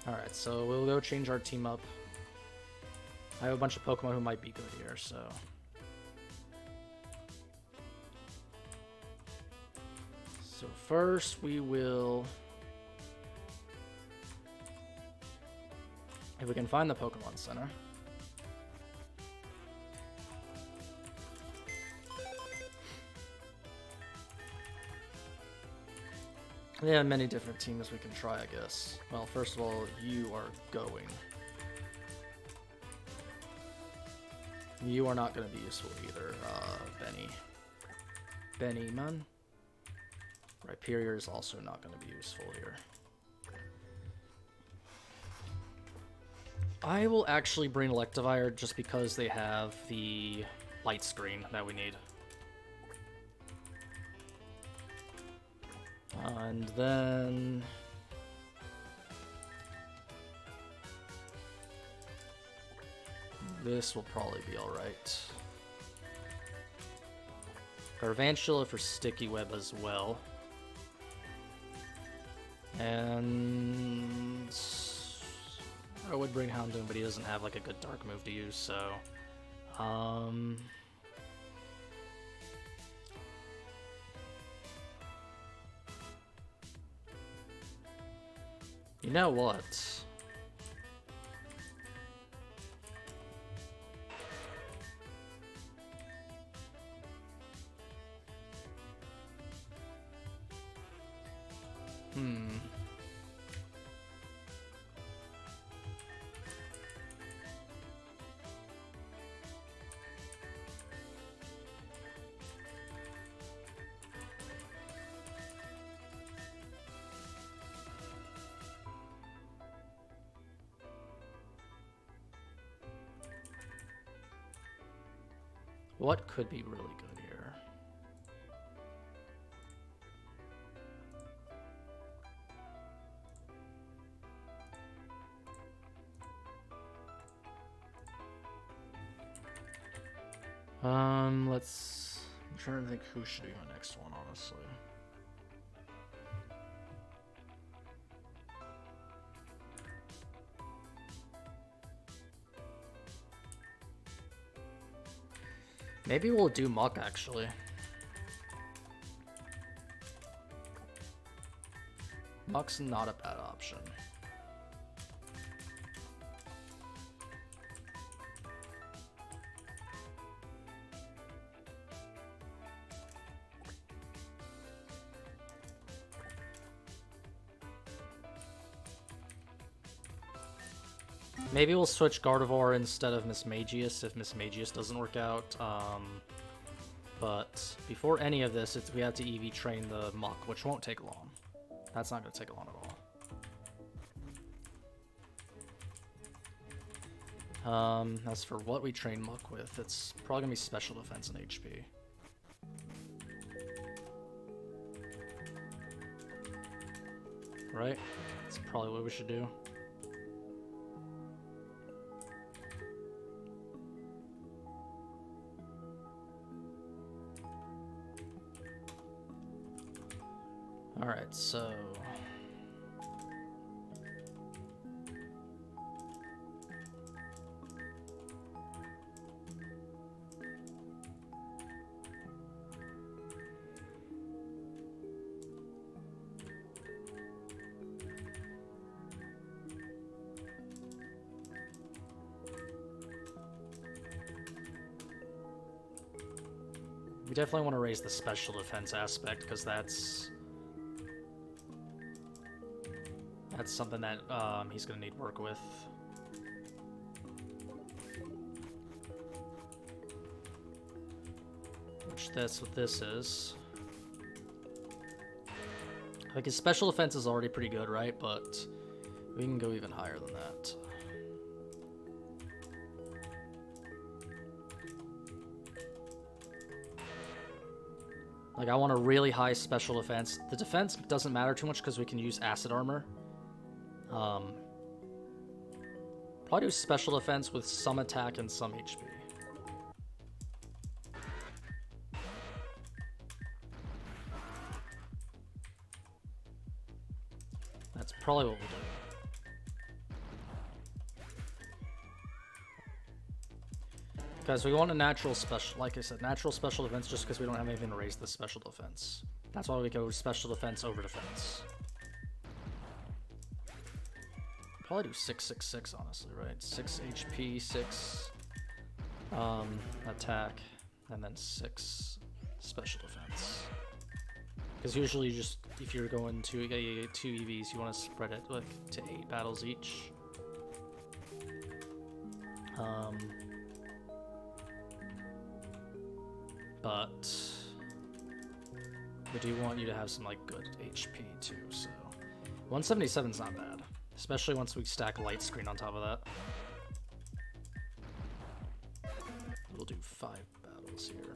Alright, so we'll go change our team up. I have a bunch of Pokemon who might be good here, so... So first we will If we can find the Pokemon Center. There are many different teams we can try, I guess. Well, first of all, you are going. You are not going to be useful either, Benny. Benny, man. Rhyperior is also not going to be useful here. I will actually bring Electivire just because they have the light screen that we need. And then... this will probably be alright. Garvantula for Sticky Web as well. And... I would bring Houndoom, but he doesn't have like a good dark move to use, so... You know what? What could be really good here? I'm trying to think who should be my next one, honestly. Maybe we'll do Muck, actually. Muck's not a bad option. Maybe we'll switch Gardevoir instead of Mismagius if Mismagius doesn't work out. But before any of this, we have to EV train the Muck, which won't take long. That's not going to take long at all. As for what we train Muck with, it's probably going to be Special Defense and HP. Right? That's probably what we should do. Alright, so... we definitely want to raise the special defense aspect, because that's something that he's going to need work with. Which that's what this is. Like, his special defense is already pretty good, right? But we can go even higher than that. Like, I want a really high special defense. The defense doesn't matter too much because we can use acid armor. Probably do special defense with some attack and some HP. That's probably what we'll do. Guys, we want a natural special, like I said, natural special defense just because we don't have anything to raise the special defense. That's why we go special defense over defense. Probably do 666, honestly, right? 6 HP, 6 attack, and then 6 special defense. Because usually, just if you're going to 2 EVs, you want to spread it like to 8 battles each. But we do want you to have some like good HP too, so 177's not bad, especially once we stack light screen on top of that. We'll do 5 battles here.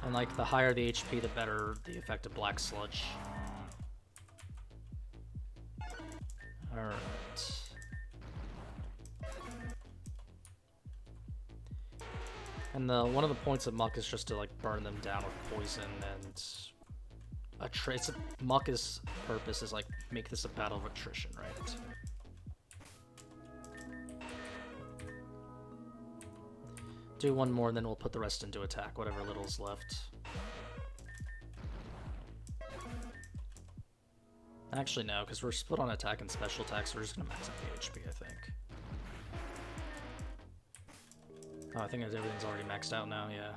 And like the higher the HP, the better the effect of Black Sludge. Alright. And one of the points of Muck is just to like burn them down with poison, and Muck's purpose is like make this a battle of attrition, right? Do one more, and then we'll put the rest into attack, whatever little's left. Actually, no, because we're split on attack and special attack, so we're just gonna max out the HP, I think. Oh, I think everything's already maxed out now, yeah.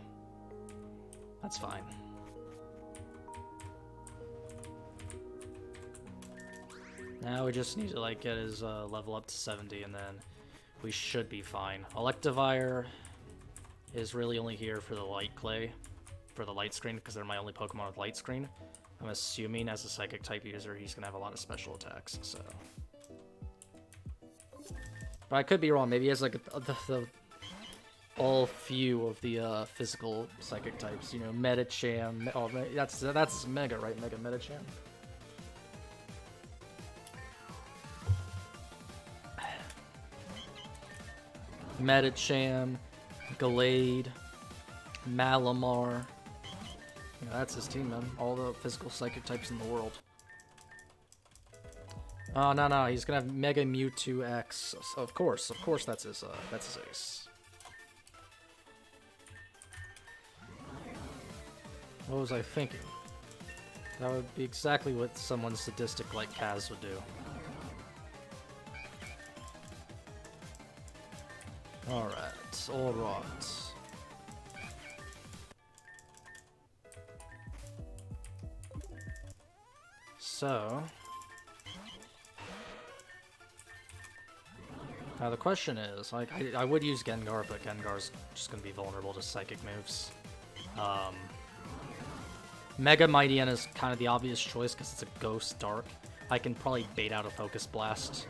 That's fine. Now we just need to like get his level up to 70, and then we should be fine. Electivire is really only here for the light clay, for the light screen, because they're my only Pokemon with light screen. I'm assuming as a psychic type user, he's gonna have a lot of special attacks, so. But I could be wrong. Maybe he has like all few of the physical psychic types. You know, Medicham. Oh, that's Mega, right? Mega Medicham. Medicham, Gallade, Malamar. Yeah, that's his team, man. All the physical psychic types in the world. Oh, no, he's gonna have Mega Mewtwo X. So of course that's his ace. What was I thinking? That would be exactly what someone sadistic like Kaz would do. Alright. So, now the question is, like, I would use Gengar, but Gengar's just gonna be vulnerable to psychic moves. Mega Mightyena is kind of the obvious choice because it's a Ghost Dark. I can probably bait out a Focus Blast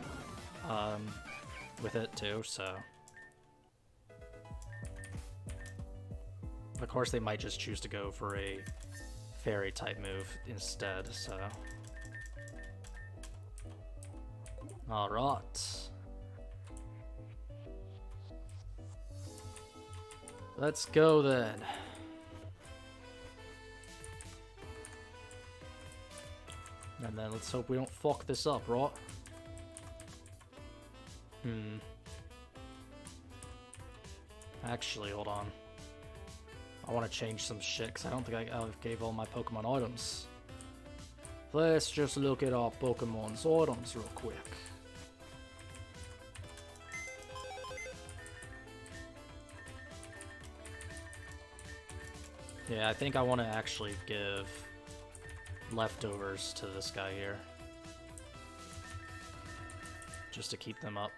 with it too, so. Of course, they might just choose to go for a Fairy type move instead, so. Alright. Let's go then. And then let's hope we don't fuck this up, right? Actually, hold on. I want to change some shit, because I don't think I gave all my Pokemon items. Let's just look at our Pokemon's items real quick. Yeah, I think I want to actually give leftovers to this guy here. Just to keep them up.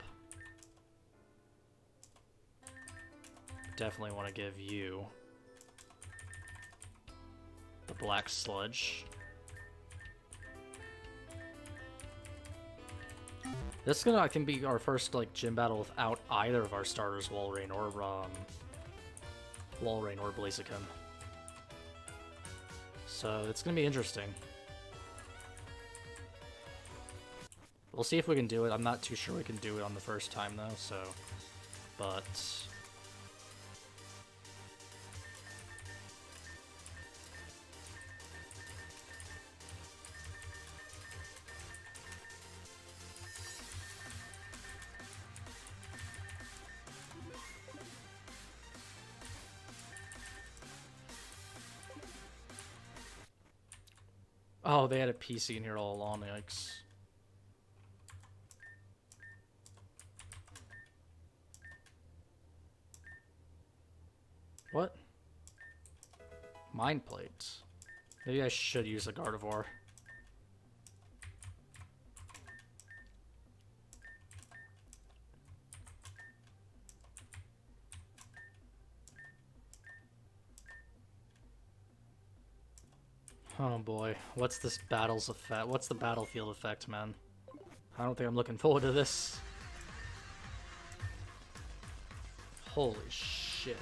Definitely want to give you the Black Sludge. This is gonna, I think, be our first like gym battle without either of our starters, Walrein or Blaziken. So it's gonna be interesting. We'll see if we can do it. I'm not too sure we can do it on the first time though, so. But. Oh, they had a PC in here all along, yikes. What? Mind plate. Maybe I should use a Gardevoir. Oh boy, what's this battle's effect? What's the battlefield effect, man? I don't think I'm looking forward to this. Holy shit.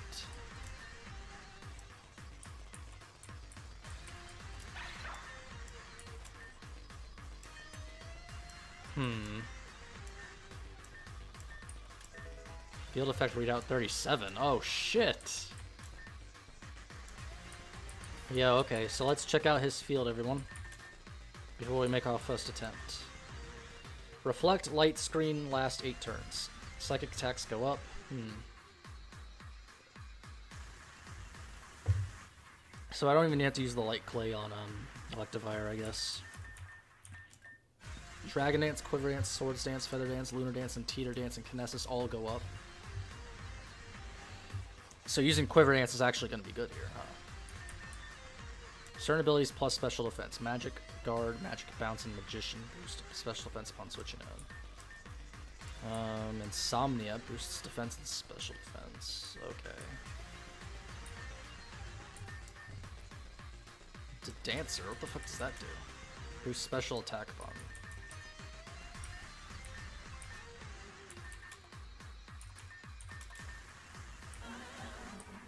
Field effect readout 37. Oh shit. Yeah, okay, so let's check out his field, everyone, before we make our first attempt. Reflect, light screen, last 8 turns. Psychic attacks go up. So I don't even have to use the light clay on Electivire, I guess. Dragon Dance, Quiver Dance, Swords Dance, Feather Dance, Lunar Dance, and Teeter Dance and Kinesis all go up. So using Quiver Dance is actually going to be good here, huh? Certain abilities plus special defense. Magic, Guard, Magic Bounce, and Magician boost special defense upon switching out. Insomnia boosts defense and special defense. Okay. It's a Dancer. What the fuck does that do? Boost special attack upon.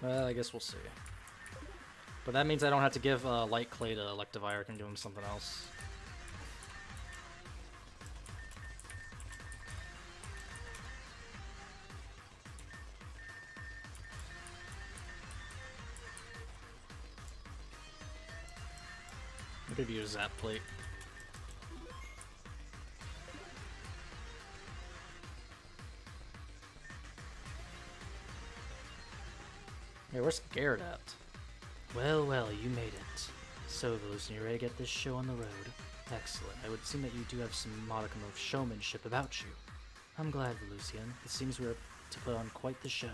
Well, I guess we'll see. But that means I don't have to give Light Clay to Electivire. I can give him something else. I'll give you a Zap Plate. Hey, where's Garrett at? Well, well, you made it. So, Velucian, you ready to get this show on the road? Excellent. I would seem that you do have some modicum of showmanship about you. I'm glad, Velucian. It seems we're to put on quite the show.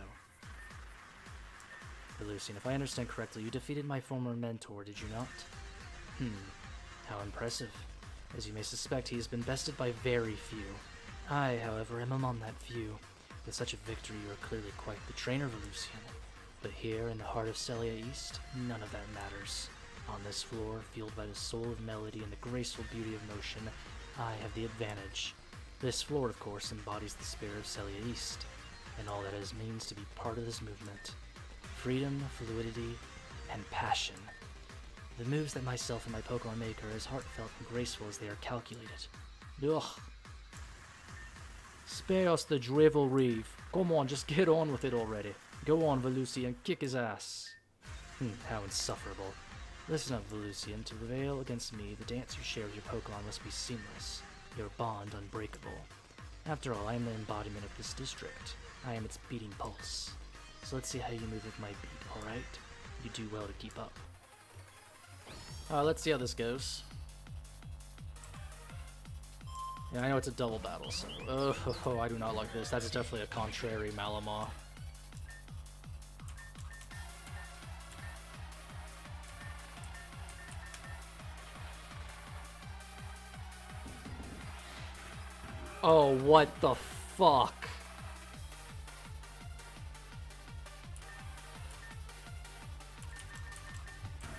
Velucian, if I understand correctly, you defeated my former mentor, did you not? How impressive. As you may suspect, he has been bested by very few. I, however, am among that few. With such a victory, you are clearly quite the trainer, Velucian. But here, in the heart of Celia East, none of that matters. On this floor, fueled by the soul of melody and the graceful beauty of motion, I have the advantage. This floor, of course, embodies the spirit of Celia East, and all that it means to be part of this movement. Freedom, fluidity, and passion. The moves that myself and my Pokemon make are as heartfelt and graceful as they are calculated. Ugh. Spare us the drivel, Reeve. Come on, just get on with it already. Go on, Velucian, kick his ass. How insufferable. Listen up, Velucian. To prevail against me, the dance you share with your Pokemon must be seamless. Your bond unbreakable. After all, I am the embodiment of this district. I am its beating pulse. So let's see how you move with my beat, alright? You do well to keep up. Let's see how this goes. Yeah, I know it's a double battle, so... Oh, I do not like this. That's definitely a contrary Malamar. Oh, what the fuck?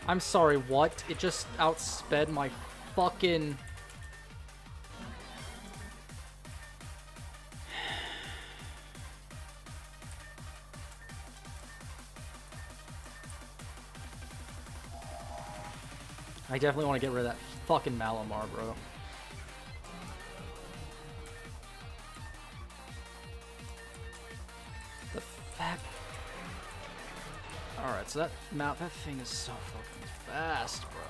I'm sorry, what? It just outsped my fucking... I definitely want to get rid of that fucking Malamar, bro. The fact... Alright, so that thing is so fucking fast, bro.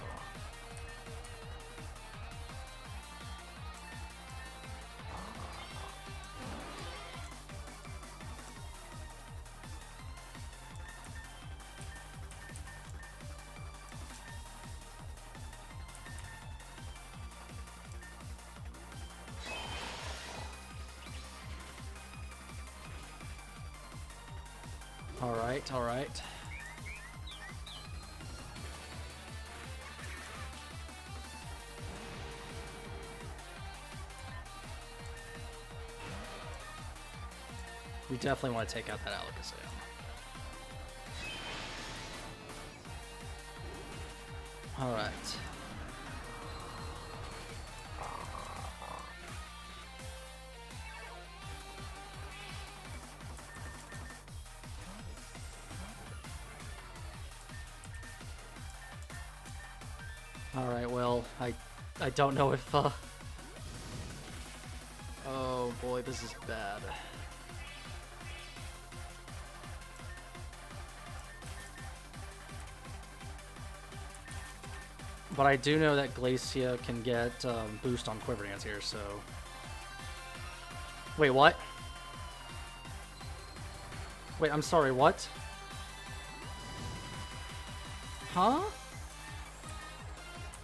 Alright. We definitely want to take out that Alakazam. Alright. Alright, well, I don't know if, oh boy, this is bad. But I do know that Glacia can get boost on Quiver Dance here, so... Wait, what? Wait, I'm sorry, what? Huh?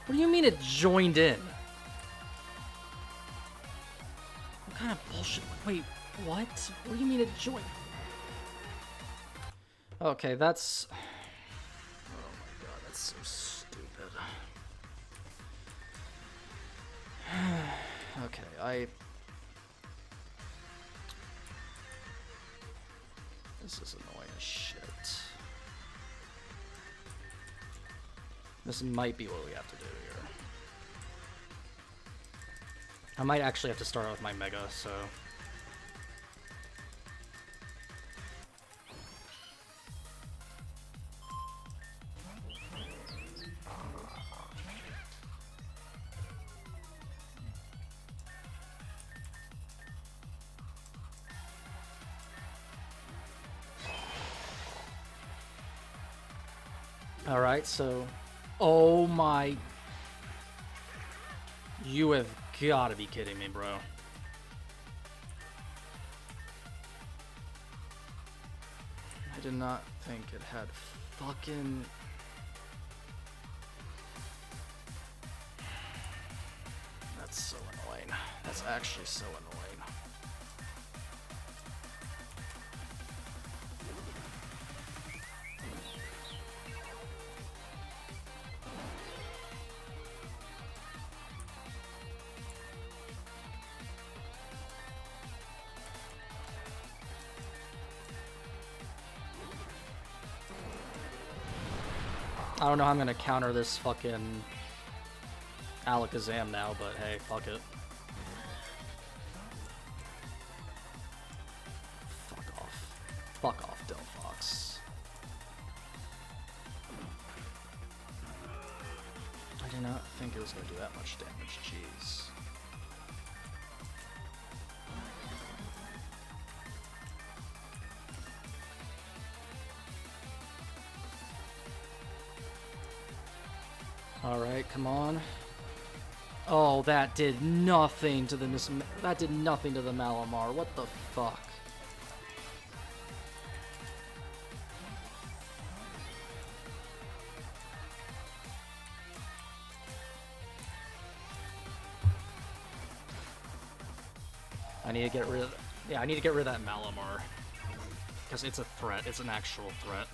What do you mean it joined in? What kind of bullshit? Wait, what? What do you mean it joined? Okay, that's... Oh my god, that's so stupid. Okay, This is annoying as shit. This might be what we have to do here. I might actually have to start out with my Mega, so... Alright, so... Oh my... You have gotta be kidding me, bro. I did not think it had fucking... That's so annoying. That's actually so annoying. I don't know how I'm gonna counter this fucking Alakazam now, but hey, fuck it. Fuck off. Fuck off, Delphox. I did not think it was gonna do that much damage, jeez. Alright, come on. Oh, that did nothing to the that did nothing to the Malamar. What the fuck? I need to get rid of... Yeah, I need to get rid of that Malamar. Because it's a threat. It's an actual threat.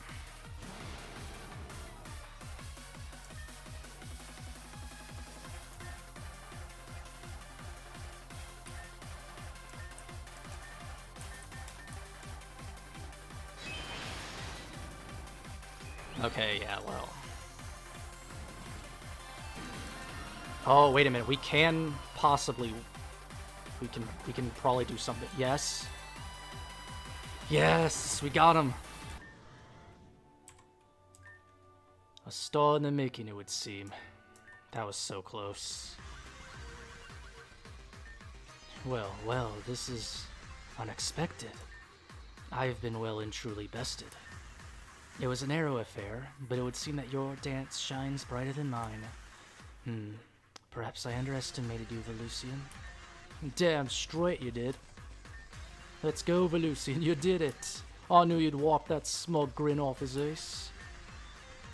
Okay, yeah, well. Oh, wait a minute. We can possibly... We can probably do something. Yes. Yes, we got him. A star in the making, it would seem. That was so close. Well, well, this is unexpected. I've been well and truly bested. It was a narrow affair, but it would seem that your dance shines brighter than mine. Perhaps I underestimated you, Velucian. Damn straight you did. Let's go, Velucian, you did it. I knew you'd walk that smug grin off his face.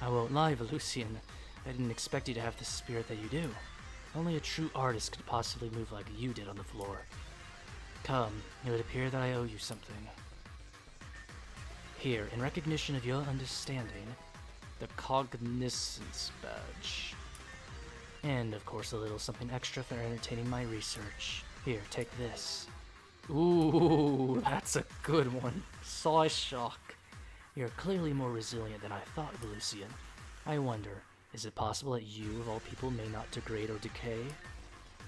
I won't lie, Velucian. I didn't expect you to have the spirit that you do. Only a true artist could possibly move like you did on the floor. Come, it would appear that I owe you something. Here, in recognition of your understanding, the Cognizance Badge. And, of course, a little something extra for entertaining my research. Here, take this. Ooh, that's a good one. Saw shock. You're clearly more resilient than I thought, Lucian. I wonder, is it possible that you, of all people, may not degrade or decay?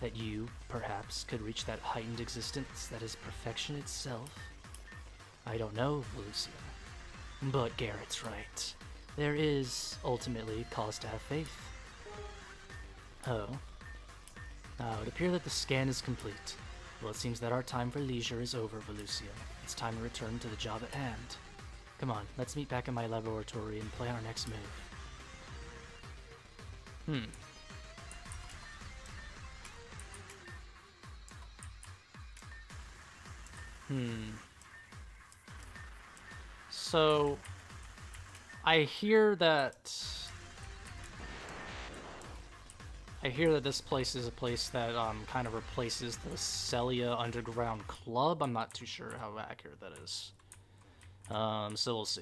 That you, perhaps, could reach that heightened existence that is perfection itself? I don't know, Lucian. But Garrett's right. There is, ultimately, cause to have faith. Oh. It would appear that the scan is complete. Well, it seems that our time for leisure is over, Volusia. It's time to return to the job at hand. Come on, let's meet back in my laboratory and plan our next move. So, I hear that this place is a place that kind of replaces the Celia Underground Club. I'm not too sure how accurate that is. So we'll see.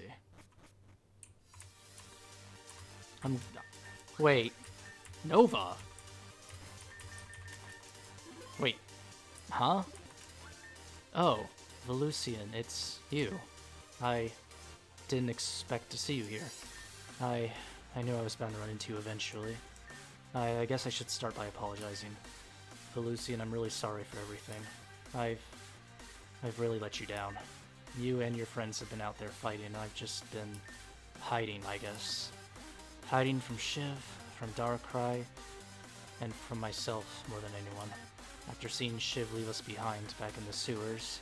Wait. Nova? Wait. Huh? Oh, Volusian, it's you. I didn't expect to see you here. I knew I was bound to run into you eventually. I guess I should start by apologizing. Volusian, I'm really sorry for everything. I've really let you down. You and your friends have been out there fighting, and I've just been hiding, I guess. Hiding from Shiv, from Darkrai, and from myself more than anyone. After seeing Shiv leave us behind back in the sewers,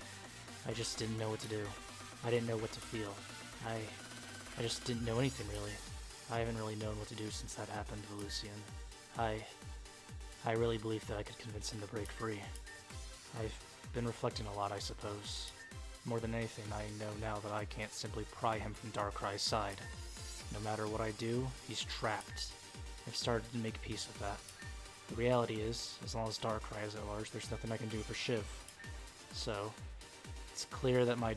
I just didn't know what to do. I didn't know what to feel. I just didn't know anything, really. I haven't really known what to do since that happened, Volusian. I really believed that I could convince him to break free. I've been reflecting a lot, I suppose. More than anything, I know now that I can't simply pry him from Darkrai's side. No matter what I do, he's trapped. I've started to make peace with that. The reality is, as long as Darkrai is at large, there's nothing I can do for Shiv. So, it's clear that my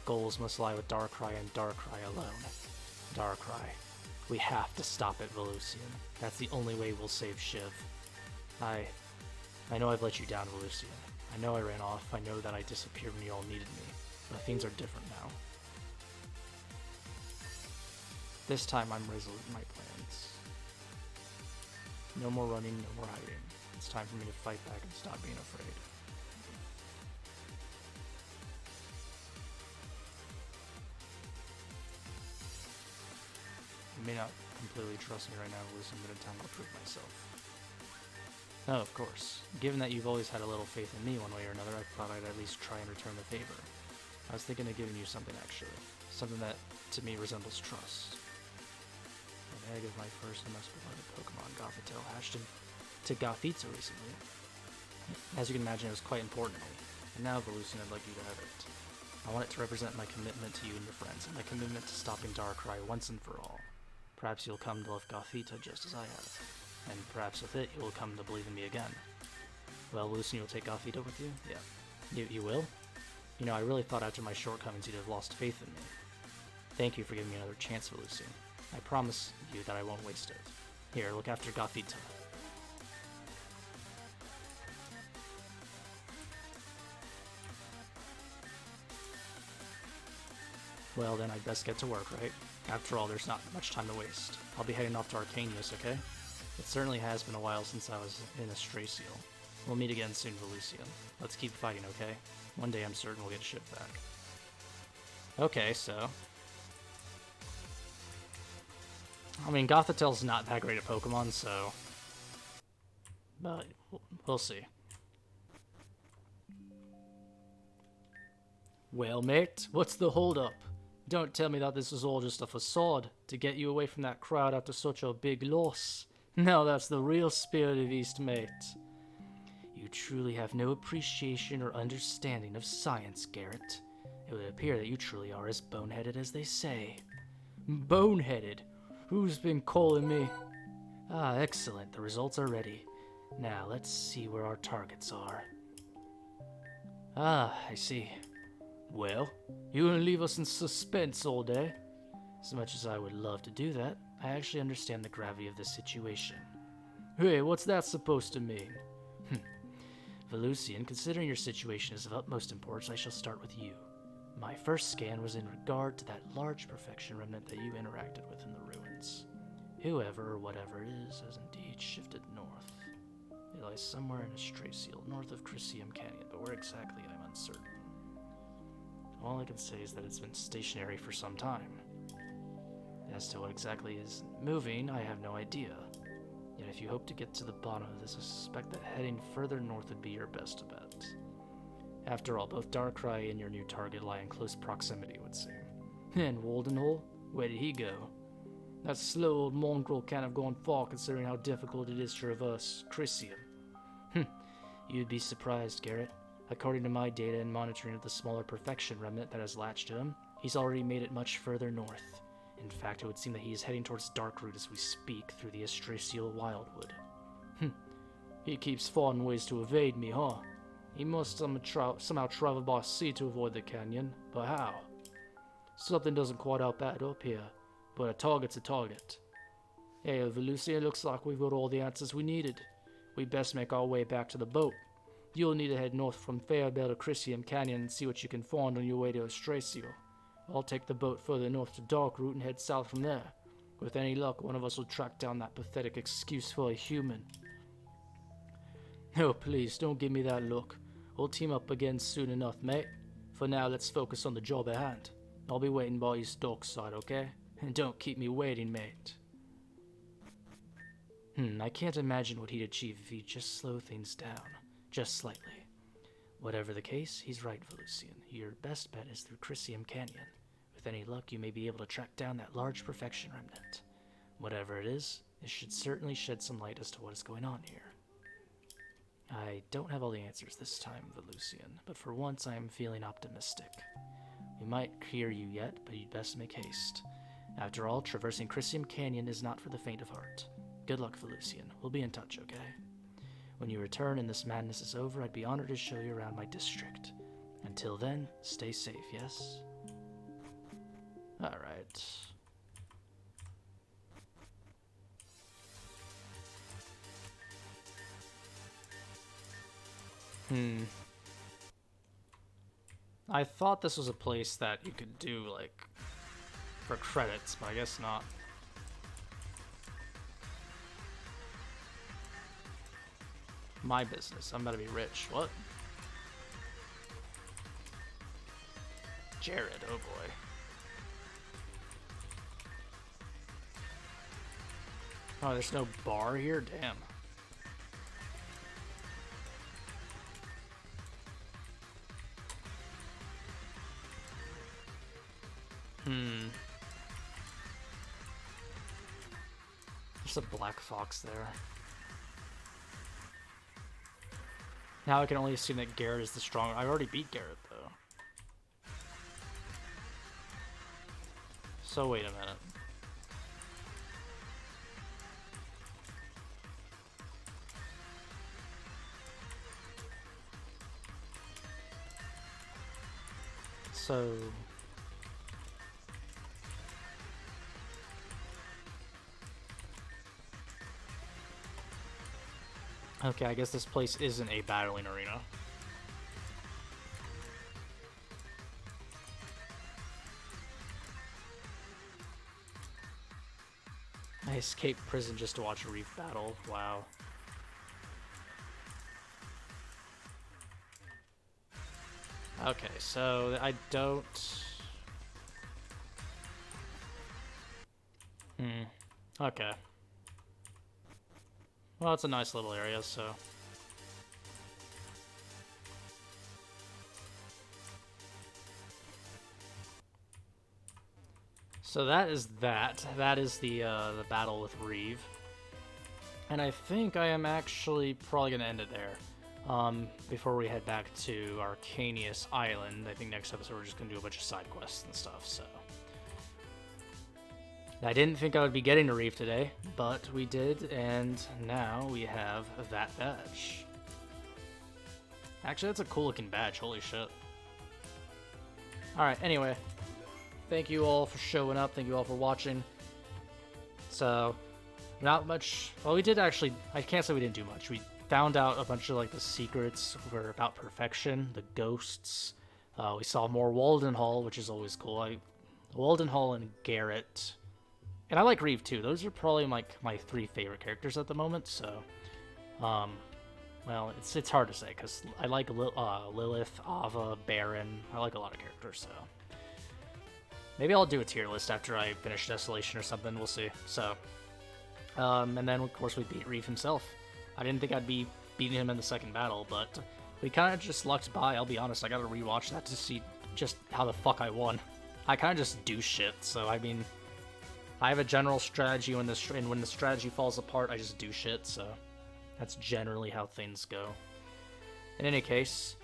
goals must lie with Darkrai and Darkrai alone. Darkrai. We have to stop it, Volusian. That's the only way we'll save Shiv. I know I've let you down, Volusian. I know I ran off. I know that I disappeared when you all needed me. But things are different now. This time I'm resolute in my plans. No more running, no more hiding. It's time for me to fight back and stop being afraid. You may not completely trust me right now, Volusian, but in time I'll prove myself. Oh, of course. Given that you've always had a little faith in me one way or another, I thought I'd at least try and return the favor. I was thinking of giving you something, actually. Something that, to me, resembles trust. An egg of my first and most beloved Pokemon, Gothitelle, hatched into Gothitza recently. As you can imagine, it was quite important to me. And now, Volusian, I'd like you to have it. I want it to represent my commitment to you and your friends, and my commitment to stopping Darkrai once and for all. Perhaps you'll come to love Gothita just as I have. And perhaps with it, you will come to believe in me again. Well, Volusian, you'll take Gothita with you? Yeah. You will? You know, I really thought after my shortcomings you'd have lost faith in me. Thank you for giving me another chance, Volusian. I promise you that I won't waste it. Here, look after Gothita. Well, then I'd best get to work, right? After all, there's not much time to waste. I'll be heading off to Arcanius, okay? It certainly has been a while since I was in a stray seal. We'll meet again soon, Volusian. Let's keep fighting, okay? One day I'm certain we'll get Shiv back. Okay, so... I mean, Gothitel's not that great at Pokemon, so... But, we'll see. Well, mate, what's the holdup? Don't tell me that this is all just a facade to get you away from that crowd after such a big loss. Now that's the real spirit of East, mate. You truly have no appreciation or understanding of science, Garrett. It would appear that you truly are as boneheaded as they say. Boneheaded? Who's been calling me? Ah, excellent. The results are ready. Now, let's see where our targets are. Ah, I see. Well, you gonna leave us in suspense all day? As much as I would love to do that, I actually understand the gravity of this situation. Hey, what's that supposed to mean? Velusian, considering your situation is of utmost importance, I shall start with you. My first scan was in regard to that large perfection remnant that you interacted with in the ruins. Whoever or whatever it is has indeed shifted north. It lies somewhere in Estraciel, north of Chrysium Canyon, but where exactly I'm uncertain. All I can say is that it's been stationary for some time. As to what exactly is moving, I have no idea. Yet if you hope to get to the bottom of this, I suspect that heading further north would be your best bet. After all, both Darkrai and your new target lie in close proximity, it would seem. And Waldenhall? Where did he go? That slow old mongrel can't have gone far considering how difficult it is to traverse Chrysium. You'd be surprised, Garrett. According to my data and monitoring of the smaller perfection remnant that has latched to him, he's already made it much further north. In fact, it would seem that he is heading towards Darkroot as we speak through the Estraciel Wildwood. He keeps finding ways to evade me, huh? He must somehow travel by sea to avoid the canyon, but how? Something doesn't quite add up here, but a target's a target. Hey, Velusian, looks like we've got all the answers we needed. We best make our way back to the boat. You'll need to head north from Fairbale to Chrysium Canyon and see what you can find on your way to Estraciel. I'll take the boat further north to Darkroot and head south from there. With any luck, one of us will track down that pathetic excuse for a human. Oh, please, don't give me that look. We'll team up again soon enough, mate. For now, let's focus on the job at hand. I'll be waiting by East Dockside, okay? And don't keep me waiting, mate. I can't imagine what he'd achieve if he'd just slow things down. Just slightly. Whatever the case, he's right, Velusian. Your best bet is through Chrysium Canyon. With any luck, you may be able to track down that large perfection remnant. Whatever it is, it should certainly shed some light as to what is going on here. I don't have all the answers this time, Velusian, but for once I am feeling optimistic. We might hear you yet, but you'd best make haste. After all, traversing Chrysium Canyon is not for the faint of heart. Good luck, Velusian. We'll be in touch, okay? When you return and this madness is over, I'd be honored to show you around my district. Until then, stay safe, yes? Alright. I thought this was a place that you could do, like, for credits, but I guess not. My business. I'm about to be rich. What? Jared, oh boy. Oh, there's no bar here? Damn. There's a black fox there. Now I can only assume that Garrett is the stronger. I already beat Garrett, though. So wait a minute. So... okay, I guess this place isn't a battling arena. I escaped prison just to watch a Reeve battle. Wow. Okay, so I don't... Okay. Well, it's a nice little area, so... so that is that. That is the battle with Reeve. And I think I am actually probably going to end it there. Before we head back to Arcanius Island, I think next episode we're just going to do a bunch of side quests and stuff, so... I didn't think I would be getting a Reeve today, but we did, and now we have that badge. Actually, that's a cool looking badge, holy shit. Alright, anyway. Thank you all for showing up, thank you all for watching. So, Not much. Well, we did actually. I can't say we didn't do much. We found out a bunch of like the secrets were about perfection, the ghosts. We saw more Waldenhall, which is always cool. Waldenhall and Garrett, and I like Reeve too. Those are probably like my 3 favorite characters at the moment. So, well, it's hard to say because I like Lilith, Ava, Baron. I like a lot of characters. So maybe I'll do a tier list after I finish Desolation or something. We'll see. So. And then, of course, we beat Reeve himself. I didn't think I'd be beating him in the second battle, but we kind of just lucked by. I'll be honest, I gotta rewatch that to see just how the fuck I won. I kind of just do shit, so I mean, I have a general strategy when the strategy falls apart, I just do shit, so that's generally how things go. In any case,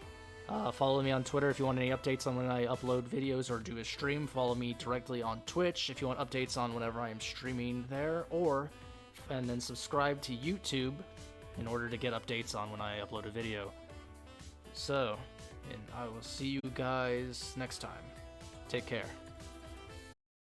follow me on Twitter if you want any updates on when I upload videos or do a stream. Follow me directly on Twitch if you want updates on whenever I am streaming there, and then subscribe to YouTube in order to get updates on when I upload a video. So, and I will see you guys next time. Take care.